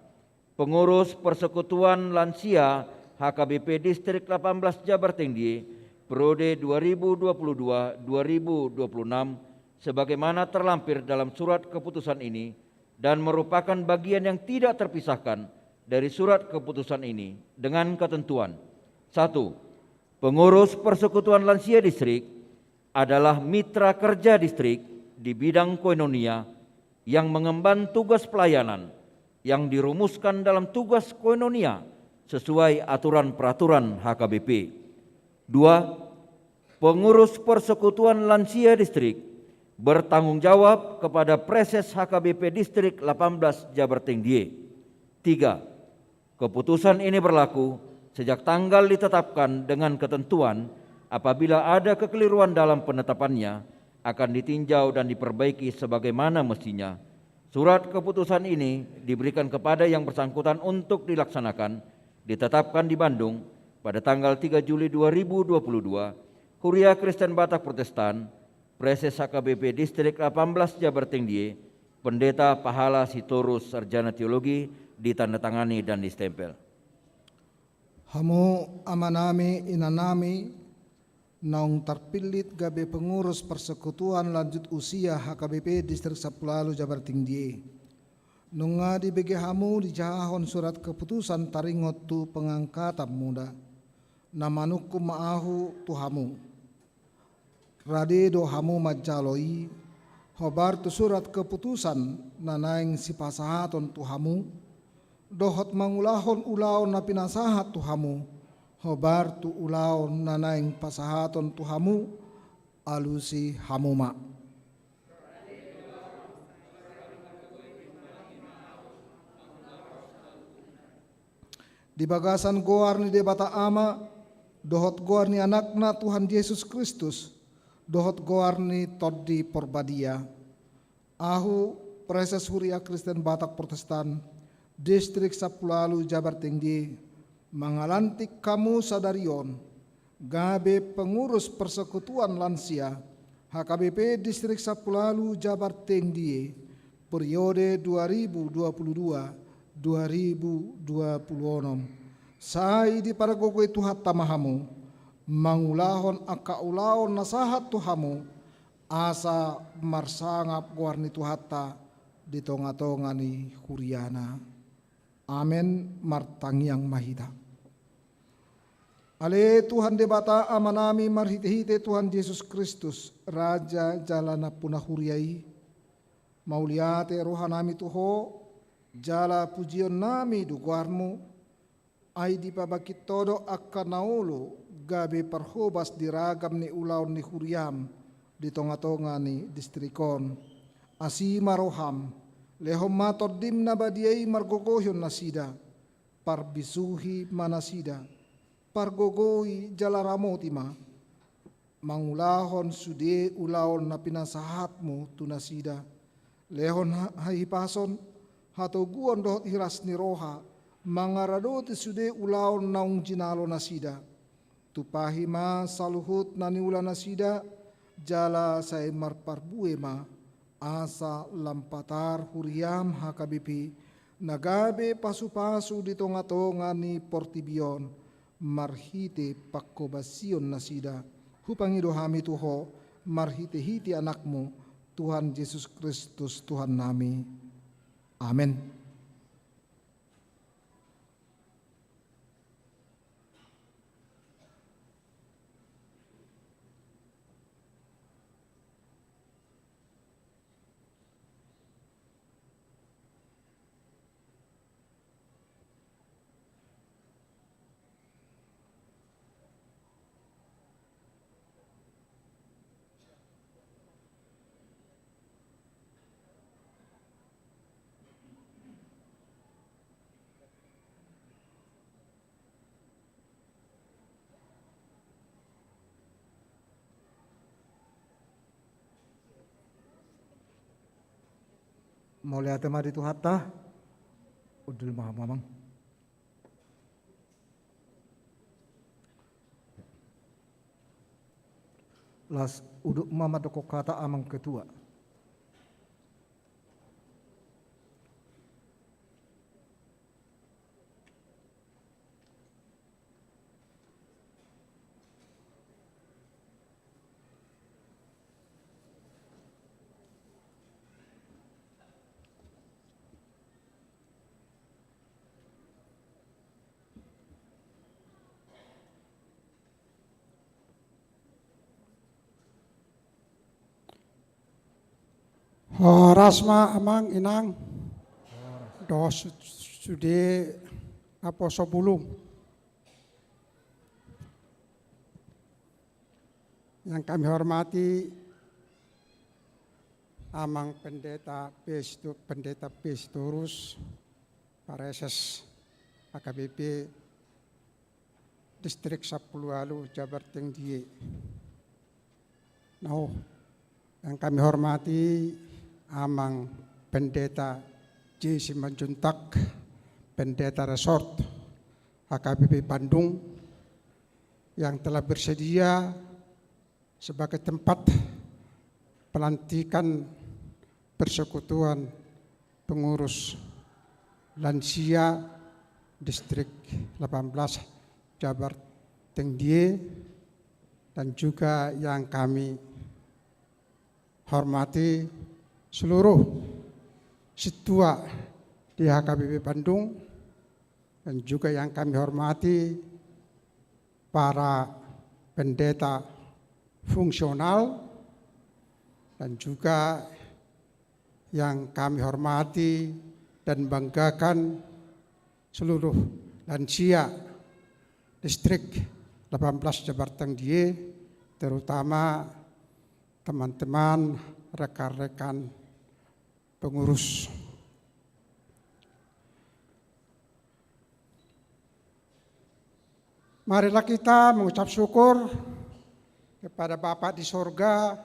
pengurus persekutuan lansia HKBP Distrik 18 Jabar Tinggi periode 2022-2026 sebagaimana terlampir dalam surat keputusan ini dan merupakan bagian yang tidak terpisahkan dari surat keputusan ini dengan ketentuan 1. Pengurus persekutuan lansia distrik adalah mitra kerja distrik di bidang koinonia yang mengemban tugas pelayanan yang dirumuskan dalam tugas koinonia sesuai aturan peraturan HKBP. 2. Pengurus persekutuan lansia distrik bertanggung jawab kepada Preses HKBP Distrik 18 Jabar Tinggi. 3. Keputusan ini berlaku sejak tanggal ditetapkan dengan ketentuan apabila ada kekeliruan dalam penetapannya akan ditinjau dan diperbaiki sebagaimana mestinya. Surat keputusan ini diberikan kepada yang bersangkutan untuk dilaksanakan, ditetapkan di Bandung pada tanggal 3 Juli 2022, Huria Kristen Batak Protestan, Preses HKBP Distrik 18 Jabar Tinggi, Pendeta Pahala Sitorus Sarjana Teologi, ditandatangani dan distempel. Hamu amanami inanami naung terpilih gabe pengurus persekutuan lanjut usia HKBP Distrik Sapulalu Jabar Tinggi. Nunga di BG hamu di jahon surat keputusan taringot tu pengangkatan muda. Namanuku maahu tu hamu. Rade do hamu majaloi. Hobar tu surat keputusan nanaing si pasahaton tu hamu. Dohot mangulahon ulaon na pinasahat tu hamu. Hobar tu ulaon nanaing pasahaton tu hamu alusi hamuma. Di bagasan goar ni debata ama, dohot goar ni anakna Tuhan Yesus Kristus, dohot goar ni toddi porbadia. Ahu Preses Huria Kristen Batak Protestan, Distrik Sapulalu Jabar Tinggi, mengalantik kamu sadarion gabe pengurus persekutuan lansia HKBP Distrik Sapulalu Jabar Tinggi periode 2022-2026 sai di paragogoi Tuhan tamahamu mangulahon akaulaon nasahat Tuhamu asa marsangap guarni Tuhata di tonga-tongani huriana. Amen martangiang mahita. Ale Tuhan debata amanami marhite-hite Tuhan Yesus Kristus, Raja jalana punah huriai, mauliate rohanami tuho, jala pujion nami duguarmu, ay di pabakit todo akanaulu, gabe parhobas diragam ni ulaw ni huriam, di tonga-tonga ni distrikon, asi maroham, lehom matoddim na badiay margogohyon na sida, parbisuhi manasida, pargogoy jalaramotima, mangulahon sude ulaon na pinasahatmo tunasida, lehon hahipason, hatoguon dohot hiras ni roha, mangaradot sude ulaon naung jinalo nasida, tupahima saluhut naniula nasida, jala say marparbuema, asa lampatar huriam hakabipi, nagabe pasu-pasu di tonga-tonga ni portibion, marhite pakkobasion nasida, hupangido hami tuho, marhite-hite anakmu, Tuhan Yesus Kristus Tuhan nami. Amin. Mau lihat mari tu hatta, udul mamang. Las uduk mama doko kata amang ketua. Rasma amang inang dos sude apa sebelum yang kami hormati amang pendeta Pesturus Pareses AKBP Distrik Sapulualu Jabar Tengdie. Nah, yang kami hormati amang pendeta J. Simanjuntak, pendeta resort HKBP Bandung yang telah bersedia sebagai tempat pelantikan persekutuan pengurus lansia distrik 18 Jabar Tengdie, dan juga yang kami hormati seluruh situa di HKBP Bandung, dan juga yang kami hormati para pendeta fungsional, dan juga yang kami hormati dan banggakan seluruh lansia distrik 18 Jabar Tengdie, terutama teman-teman rekan-rekan pengurus. Marilah kita mengucap syukur kepada Bapa di sorga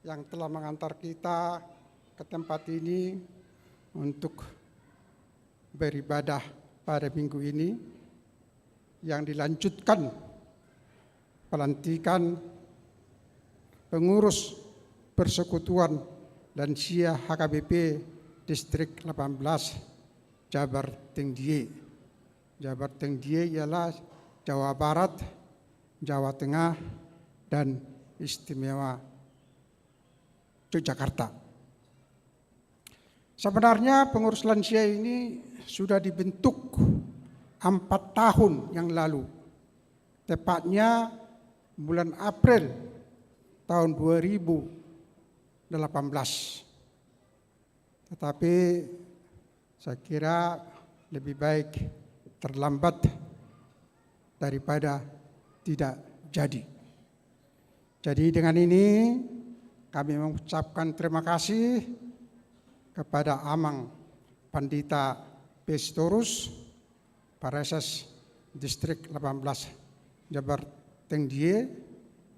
yang telah mengantar kita ke tempat ini untuk beribadah pada minggu ini, yang dilanjutkan pelantikan pengurus persekutuan lansia HKBP Distrik 18 Jabar Tengdie. Jabar Tengdie ialah Jawa Barat, Jawa Tengah, dan Istimewa Yogyakarta. Sebenarnya pengurus lansia ini sudah dibentuk 4 tahun yang lalu, tepatnya bulan April tahun 2018. Tetapi saya kira lebih baik terlambat daripada tidak jadi. Jadi dengan ini kami mengucapkan terima kasih kepada Amang Pandita P. Sitorus, Pareses Distrik 18 Jabar Tengdie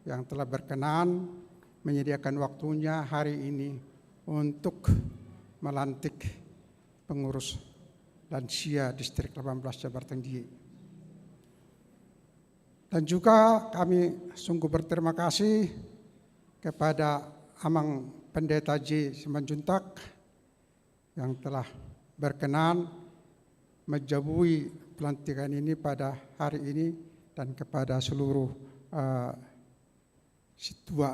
yang telah berkenan menyediakan waktunya hari ini untuk melantik pengurus lansia Distrik 18 Jabar Tengdie. Dan juga kami sungguh berterima kasih kepada Amang Pendeta J. Simanjuntak yang telah berkenan menjabui pelantikan ini pada hari ini dan kepada seluruh situa.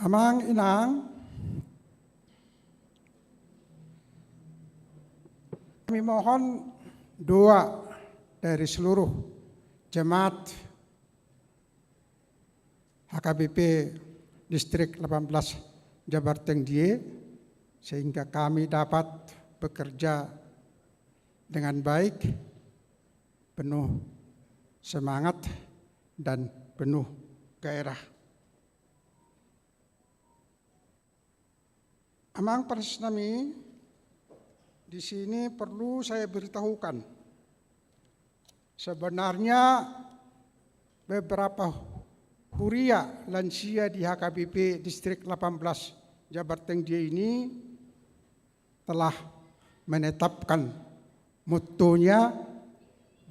Amang Inang, kami mohon doa dari seluruh jemaat HKBP Distrik 18 Jabar Tengdie sehingga kami dapat bekerja dengan baik, penuh semangat dan penuh gairah. Amang Persnami, di sini perlu saya beritahukan, sebenarnya beberapa huria lansia di HKBP Distrik 18 Jabar Tengdie ini telah menetapkan motonya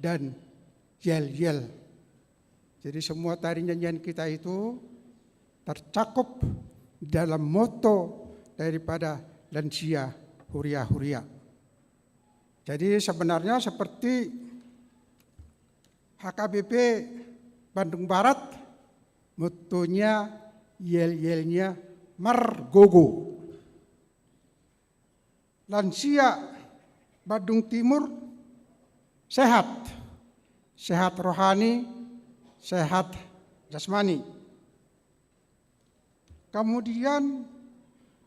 dan yel-yel. Jadi semua tari nyanyian kita itu tercakup dalam moto daripada lansia huria-huria. Jadi sebenarnya seperti HKBP Bandung Barat, motonya yel-yelnya Margogo. Lansia Bandung Timur sehat, sehat rohani, sehat jasmani. Kemudian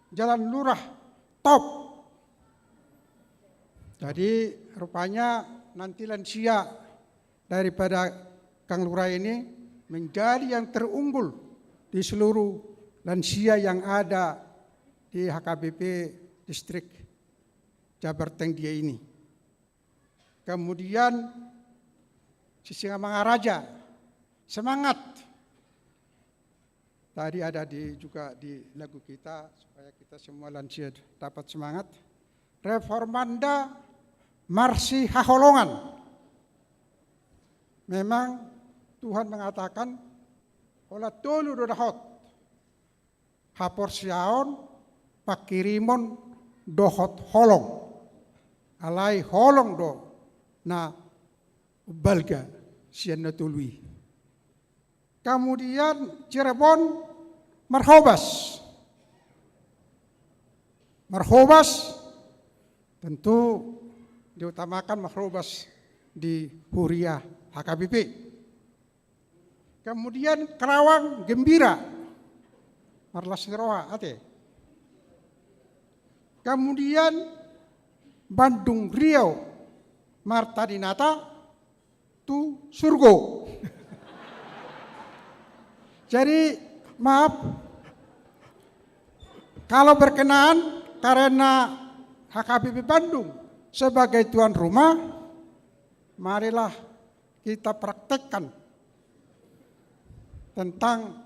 Jalan Lurah top. Jadi rupanya nanti lansia daripada Kang Lurah ini menjadi yang terunggul di seluruh lansia yang ada di HKBP Distrik Jabar Tengdie ini. Kemudian Sisingamangaraja, semangat. Tadi ada juga di lagu kita supaya kita semua lansia dapat semangat. Reformanda Marsi Haholongan. Memang Tuhan mengatakan ola tolu dodahot hapor siaon pakirimon dohot holong alai holong do na balga sian na tului. Kemudian Cirebon Marhobas. Marhobas tentu diutamakan Marhobas di Huria HKBP. Kemudian Kerawang Gembira Marlas Niroha ate. Kemudian Bandung Riau Marta Dinata tu Surgo. Jadi maaf kalau berkenan karena HKBP Bandung sebagai tuan rumah, marilah kita praktekkan tentang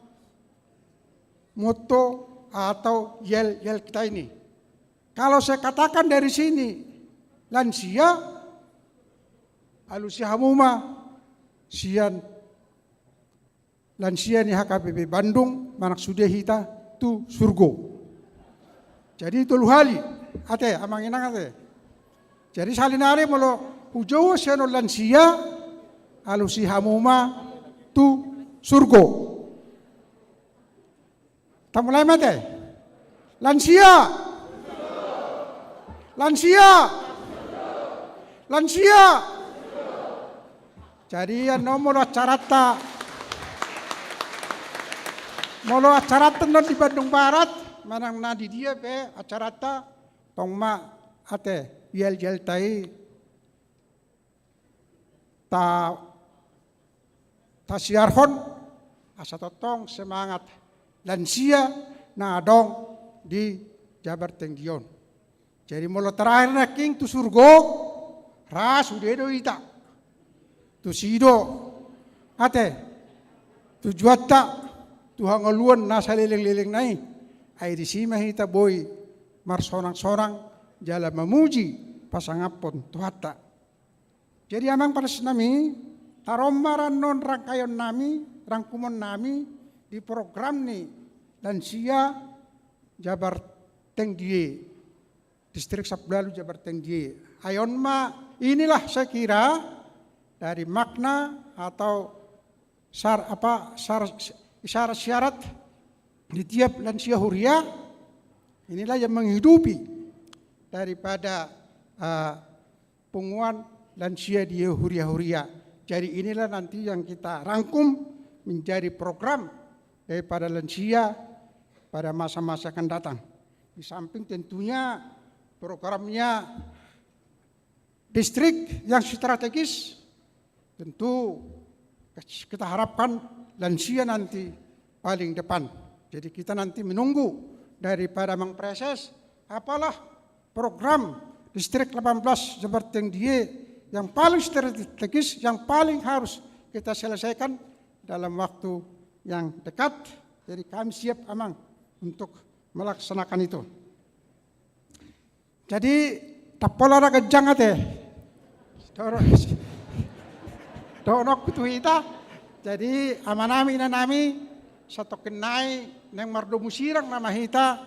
moto atau yel-yel kita ini. Kalau saya katakan dari sini, lansia, alusi hamuma, sian lansia ni HKBP Bandung, manak sudehita tu surgo. Jadi itu luhali, ate, amang inang ate. Jadi salinari molo ujo siano lansia, alusi hamuma tu surgo. Tamulay mate. Lansia. Lansia. Lansia. Jadi molo acarata non di Bandung Barat, manang na di dia pe acarata tongma ate yel tai ta siarhon asa totong semangat lansia na dong di Jabar Tenggion. Jadi molo terakhir na king tu surgo ras udedo ita tu sido ate tu juata tu hangaluan nasa liling-liling nai ay di sima hita boy marsorang-sorang jala memuji pasangapon tuhata. Jadi amang paras nami taromaran non rangkayon nami rangkumon nami di program ni lansia Jabar Tenggie distrik Sablalu Jabar Tenggie. Ayon inilah saya kira dari makna atau syarat di tiap lansia huria, inilah yang menghidupi daripada punguan lansia di huria-huria. Jadi inilah nanti yang kita rangkum menjadi program daripada lansia pada masa-masa akan datang. Di samping tentunya programnya distrik yang strategis, tentu kita harapkan lansia nanti paling depan. Jadi kita nanti menunggu daripada Mang Preses apalah program distrik 18 Jabar Tenggie yang paling strategis, yang paling harus kita selesaikan dalam waktu yang dekat. Jadi kami siap amang untuk melaksanakan itu. Jadi tapola ra gejang ate. Donok kutu ita. Jadi amanami na nami satu kenai neng mardo musirang nama hita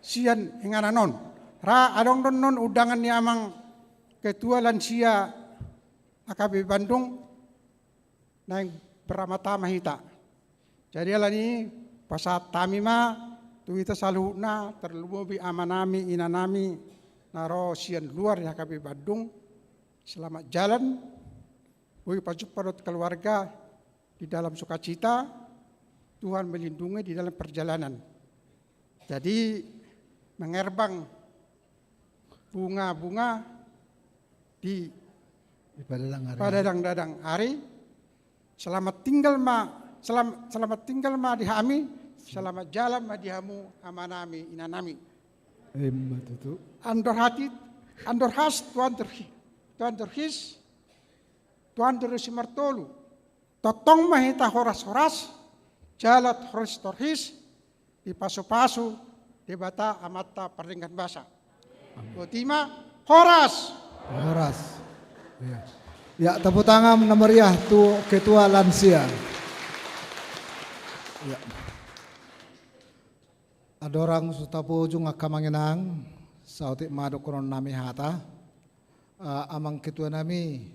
sian ingananon. Ra adong non udangan ni amang ketua lansia AKB Bandung neng beramata mahita. Jadi alani pasat tamima tu ita saluna terlubi amanami inanami naro sian luar ya AKB Bandung. Selamat jalan. Bagi pajuk pada keluarga di dalam sukacita, Tuhan melindungi di dalam perjalanan. Jadi mengerbang bunga-bunga di padadang-dadang hari. Selamat tinggal ma dihami, selamat jalan ma dihamu amanami inanami. Andor hati, andor has Tuhan terhis, Tuhan terus martolu. Totong mahita horas-horas, jalat horas-torhis, di pasu-pasu, di bata amata peringkat basa. Ultima, horas. Horas. Ya, tepuk tangan meriah tu ketua lansia. Ya. Ada orang sutapu ujung akamanginang, sautik madok koron nami hata. Amang ketua nami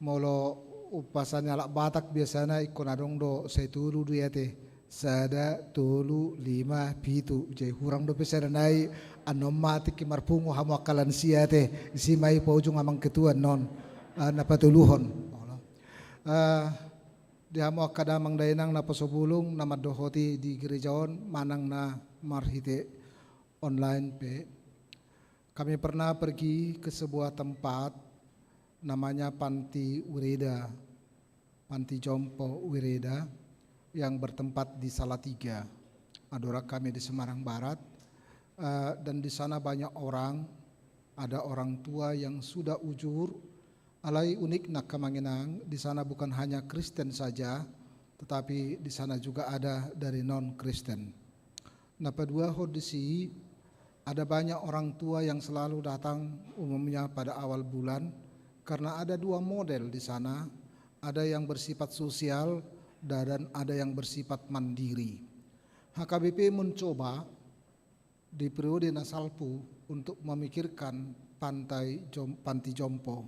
molo upasannya lak Batak biasanya ikon adong do saya tulu dia teh sada tulu 5 pitu jadi hurang do pesada nai anomati kimarpungo hamu akalan sia teh isi mai po ujung amang ketua non napatuluhon di hamu akadamang dainang napasobulung nama dohoti di gerejaon manang na marhite online pe. Kami pernah pergi ke sebuah tempat namanya Panti Wireda, Panti Jompo Wireda yang bertempat di Salatiga. Adora kami di Semarang Barat dan di sana banyak orang, ada orang tua yang sudah ujur. Alai unik nak kamanginang, di sana bukan hanya Kristen saja, tetapi di sana juga ada dari non-Kristen. Napa dua hodisi, ada banyak orang tua yang selalu datang umumnya pada awal bulan karena ada 2 model di sana, ada yang bersifat sosial dan ada yang bersifat mandiri. HKBP mencoba di periode Nasalpu untuk memikirkan Panti Jompo,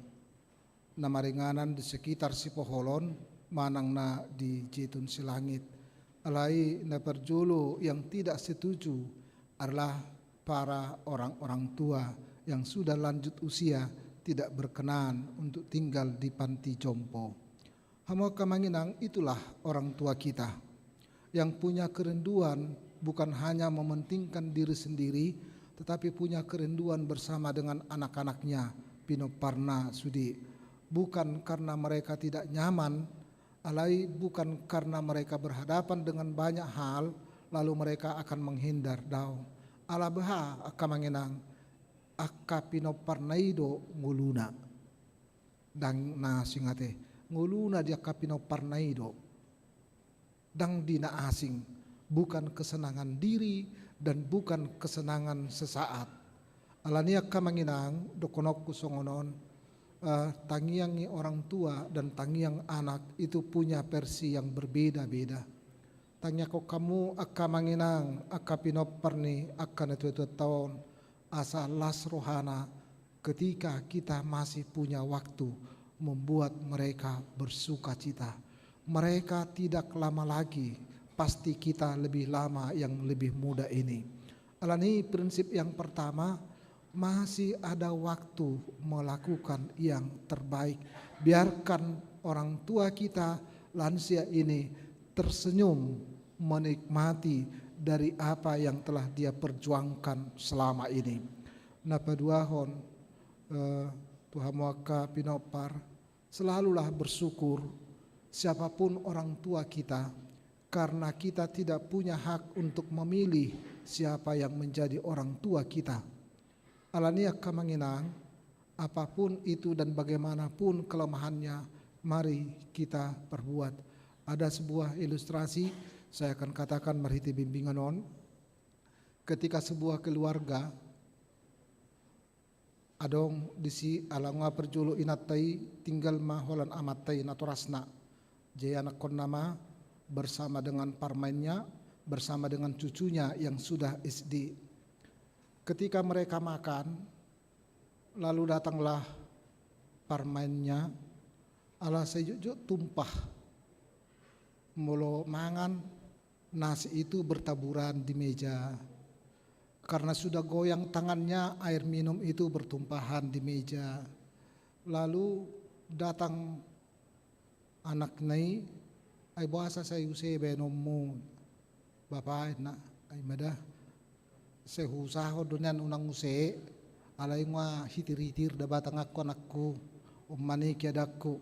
nama ringanan di sekitar Sipoholon, manangna di Jitun Silangit. Alai na perjulu yang tidak setuju adalah para orang-orang tua yang sudah lanjut usia tidak berkenan untuk tinggal di panti jompo. Hamo kamanginang, itulah orang tua kita yang punya kerinduan bukan hanya mementingkan diri sendiri, tetapi punya kerinduan bersama dengan anak-anaknya, Pino Parna Sudi. Bukan karena mereka tidak nyaman, alai bukan karena mereka berhadapan dengan banyak hal, lalu mereka akan menghindar dao. Ala beha akamanginang, akka Pino Parnaido nguluna. Dang na singate, nguluna dia kapino Parnaido. Dang dina asing, bukan kesenangan diri dan bukan kesenangan sesaat. Alania kamanginang dokonok kusongonon, tangiang orang tua dan tangiang anak itu punya versi yang berbeda-beda. Tanya kok kamu akamanginang akapinop perni akan itu tahun asa las rohana ketika kita masih punya waktu membuat mereka bersuka cita. Mereka tidak lama lagi, pasti kita lebih lama yang lebih muda ini. Alani prinsip yang pertama, masih ada waktu melakukan yang terbaik. Biarkan orang tua kita lansia ini tersenyum menikmati dari apa yang telah dia perjuangkan selama ini. Napaduahon Tuhan Muaka Pinopar, selalulah bersyukur siapapun orang tua kita, karena kita tidak punya hak untuk memilih siapa yang menjadi orang tua kita. Alania kamanginang, apapun itu dan bagaimanapun kelemahannya, mari kita perbuat. Ada sebuah ilustrasi, saya akan katakan marhiti bimbingan on. Ketika sebuah keluarga adong disi alanga perjulu inatai tinggal maholan amatai naturasna. Jaya anak nama bersama dengan parmainnya, bersama dengan cucunya yang sudah SD. Ketika mereka makan, lalu datanglah parmainnya, ala sejujuk tumpah. Mulu mangan, nasi itu bertaburan di meja. Karena sudah goyang tangannya, air minum itu bertumpahan di meja. Lalu datang anak nai, ay bahasa saya usai benomu, bapak na, ay madah, saya usaho dunan unang usai, alay nga hitir-hitir da batang ako anakku, umani kiadaku.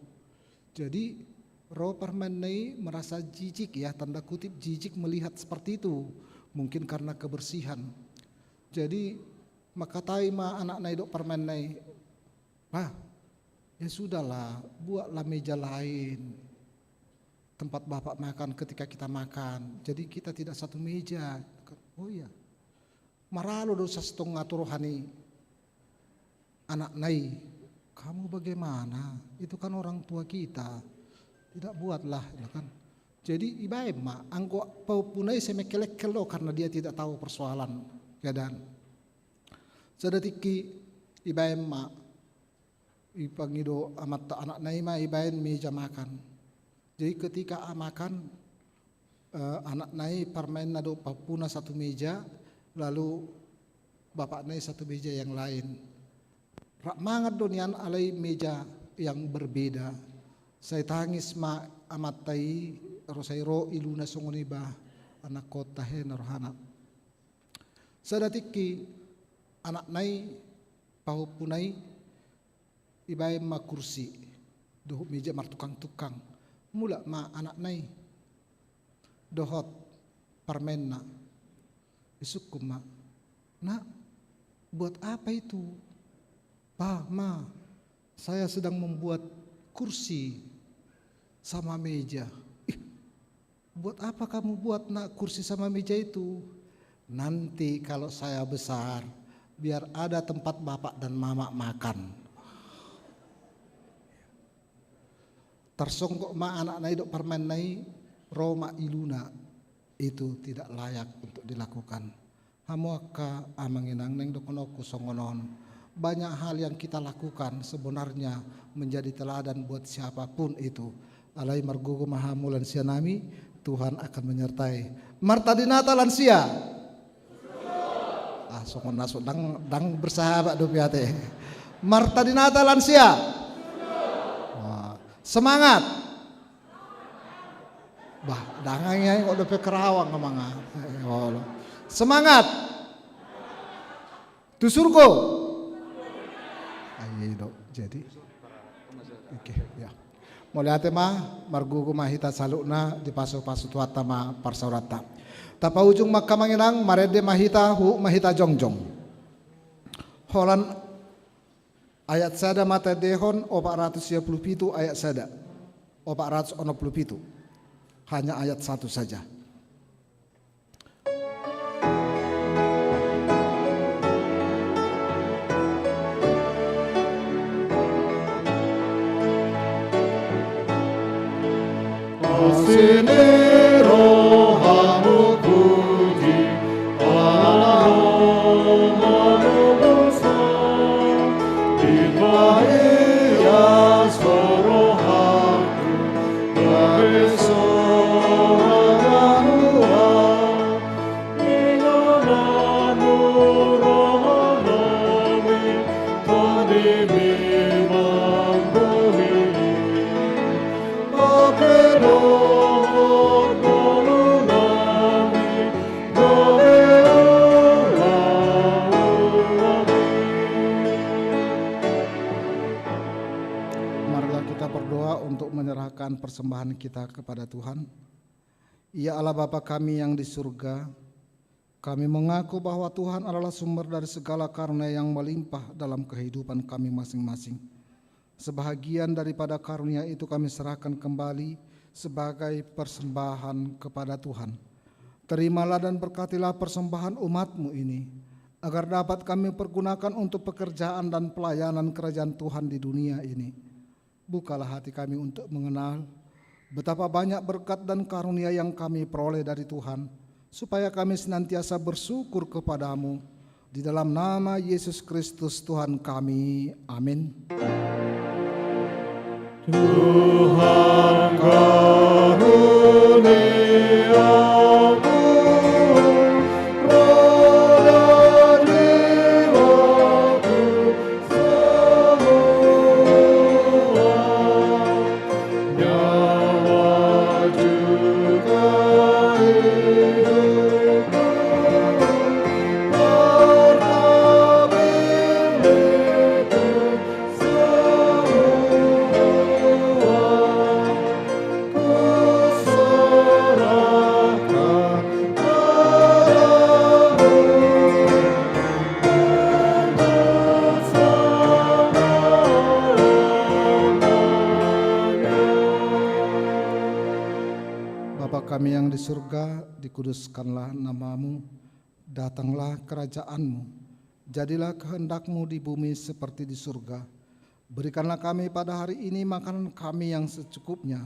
Jadi roh permen nai merasa jijik ya, tanda kutip jijik melihat seperti itu, mungkin karena kebersihan. Jadi makatai ma anak nai dok permen nai, bah, ya sudahlah, buatlah meja lain tempat bapak makan ketika kita makan. Jadi kita tidak satu meja. Oh iya, maralo dosa setong aturohani anak nai. Kamu bagaimana? Itu kan orang tua kita. Tidak buatlah, ya kan? Jadi ibaim ma, angko paupunai semekelek kelo karena dia tidak tahu persoalan keadaan. Sadatiki ibaim ma, ipangido amat anak nai ma ibaim meja makan. Jadi ketika makan, anak nai parmain nado papuna satu meja, lalu bapak nai satu meja yang lain. Mangat donian alai meja yang berbeda. Saya tangis ma amatai rosairo iluna songoniba anak kota he narohana. Sadatiki anak nai pahupunai ibaim ma kursi, doh meja martukang-tukang. Mula ma anak nai dohot parmenna isukum ma, nak buat apa itu? Pak ma, saya sedang membuat kursi sama meja. Buat apa kamu buat nak kursi sama meja itu? Nanti kalau saya besar, biar ada tempat bapak dan mama makan. Tersongkok ma anak nai dok permen nai Roma iluna, itu tidak layak untuk dilakukan. Hamuaka amanginang neng dokonoku songonon. Banyak hal yang kita lakukan sebenarnya menjadi teladan buat siapapun itu. Alai margogo mahamu lansia nami, Tuhan akan menyertai. Marta dinata lansia. songon naso dang bersahabat do piate. Marta Dinata lansia. Semangat. Bah, dangangnya kok dope Kerawang ngamanga. Semangat. Tu surgo. Ayo jadi. Oke, ya. Moliate mah margugu mahita salukna di paso-paso tuata ma parsaurata. Tapa ujung maka manginang marede mahita hu mahita jongjong. Holan ayat sada mata dehon 427 ayat sada. 467. Hanya ayat 1 saja. Sini rohamu puji Allah manusia dibahaya sorohaku dari seorang ilalamu rohanami tadimi mangguhi untuk menyerahkan persembahan kita kepada Tuhan. Ya Allah Bapa kami yang di surga, kami mengaku bahwa Tuhan adalah sumber dari segala karunia yang melimpah dalam kehidupan kami masing-masing. Sebahagian daripada karunia itu kami serahkan kembali sebagai persembahan kepada Tuhan. Terimalah dan berkatilah persembahan umat-Mu ini, agar dapat kami pergunakan untuk pekerjaan dan pelayanan kerajaan Tuhan di dunia ini. Bukalah hati kami untuk mengenal betapa banyak berkat dan karunia yang kami peroleh dari Tuhan, supaya kami senantiasa bersyukur kepadamu. Di dalam nama Yesus Kristus Tuhan kami, amin. Tuhan karuniamu kami yang di surga, dikuduskanlah namamu, datanglah kerajaanmu, jadilah kehendakmu di bumi seperti di surga. Berikanlah kami pada hari ini makanan kami yang secukupnya,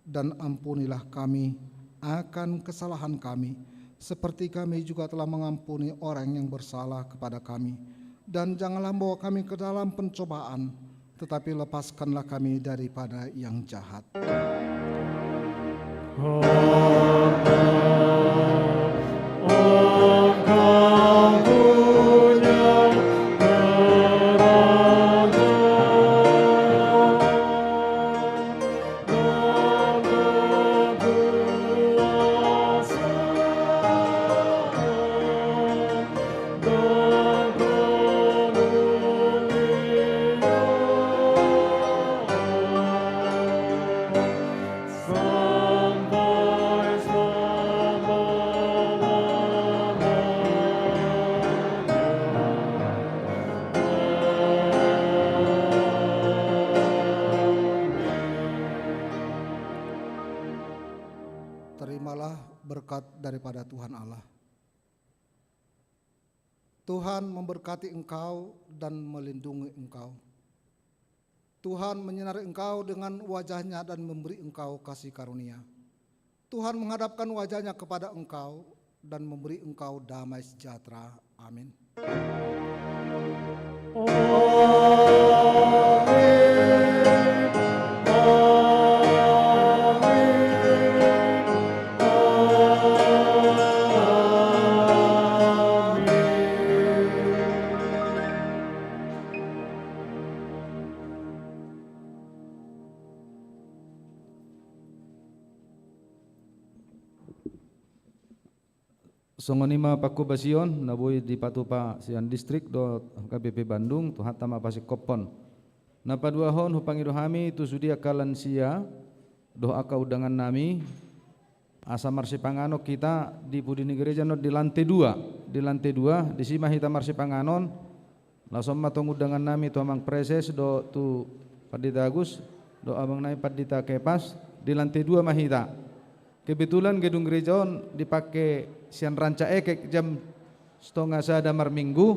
dan ampunilah kami akan kesalahan kami, seperti kami juga telah mengampuni orang yang bersalah kepada kami. Dan janganlah bawa kami ke dalam pencobaan, tetapi lepaskanlah kami daripada yang jahat. Terimalah berkat daripada Tuhan Allah. Tuhan memberkati engkau dan melindungi engkau. Tuhan menyinari engkau dengan wajahnya dan memberi engkau kasih karunia. Tuhan menghadapkan wajahnya kepada engkau dan memberi engkau damai sejahtera. Amin. Songonima Paku Basion nabui di Patupa Sian Distrik do KBP Bandung tu hatama pasik kopon. Napa dua hon hupangido hami tu sudia kalan sia do aka udangan nami asa marsi pangano kita di pudini gereja no di lantai dua di sima hita marsi panganon langsung matong udangan nami tu amang preses do tu Padita Agus do abang nai Padita Kepas di lantai dua mahita. Kebetulan gedung gereja on dipakai sian ranca ekek jam 12:30 minggu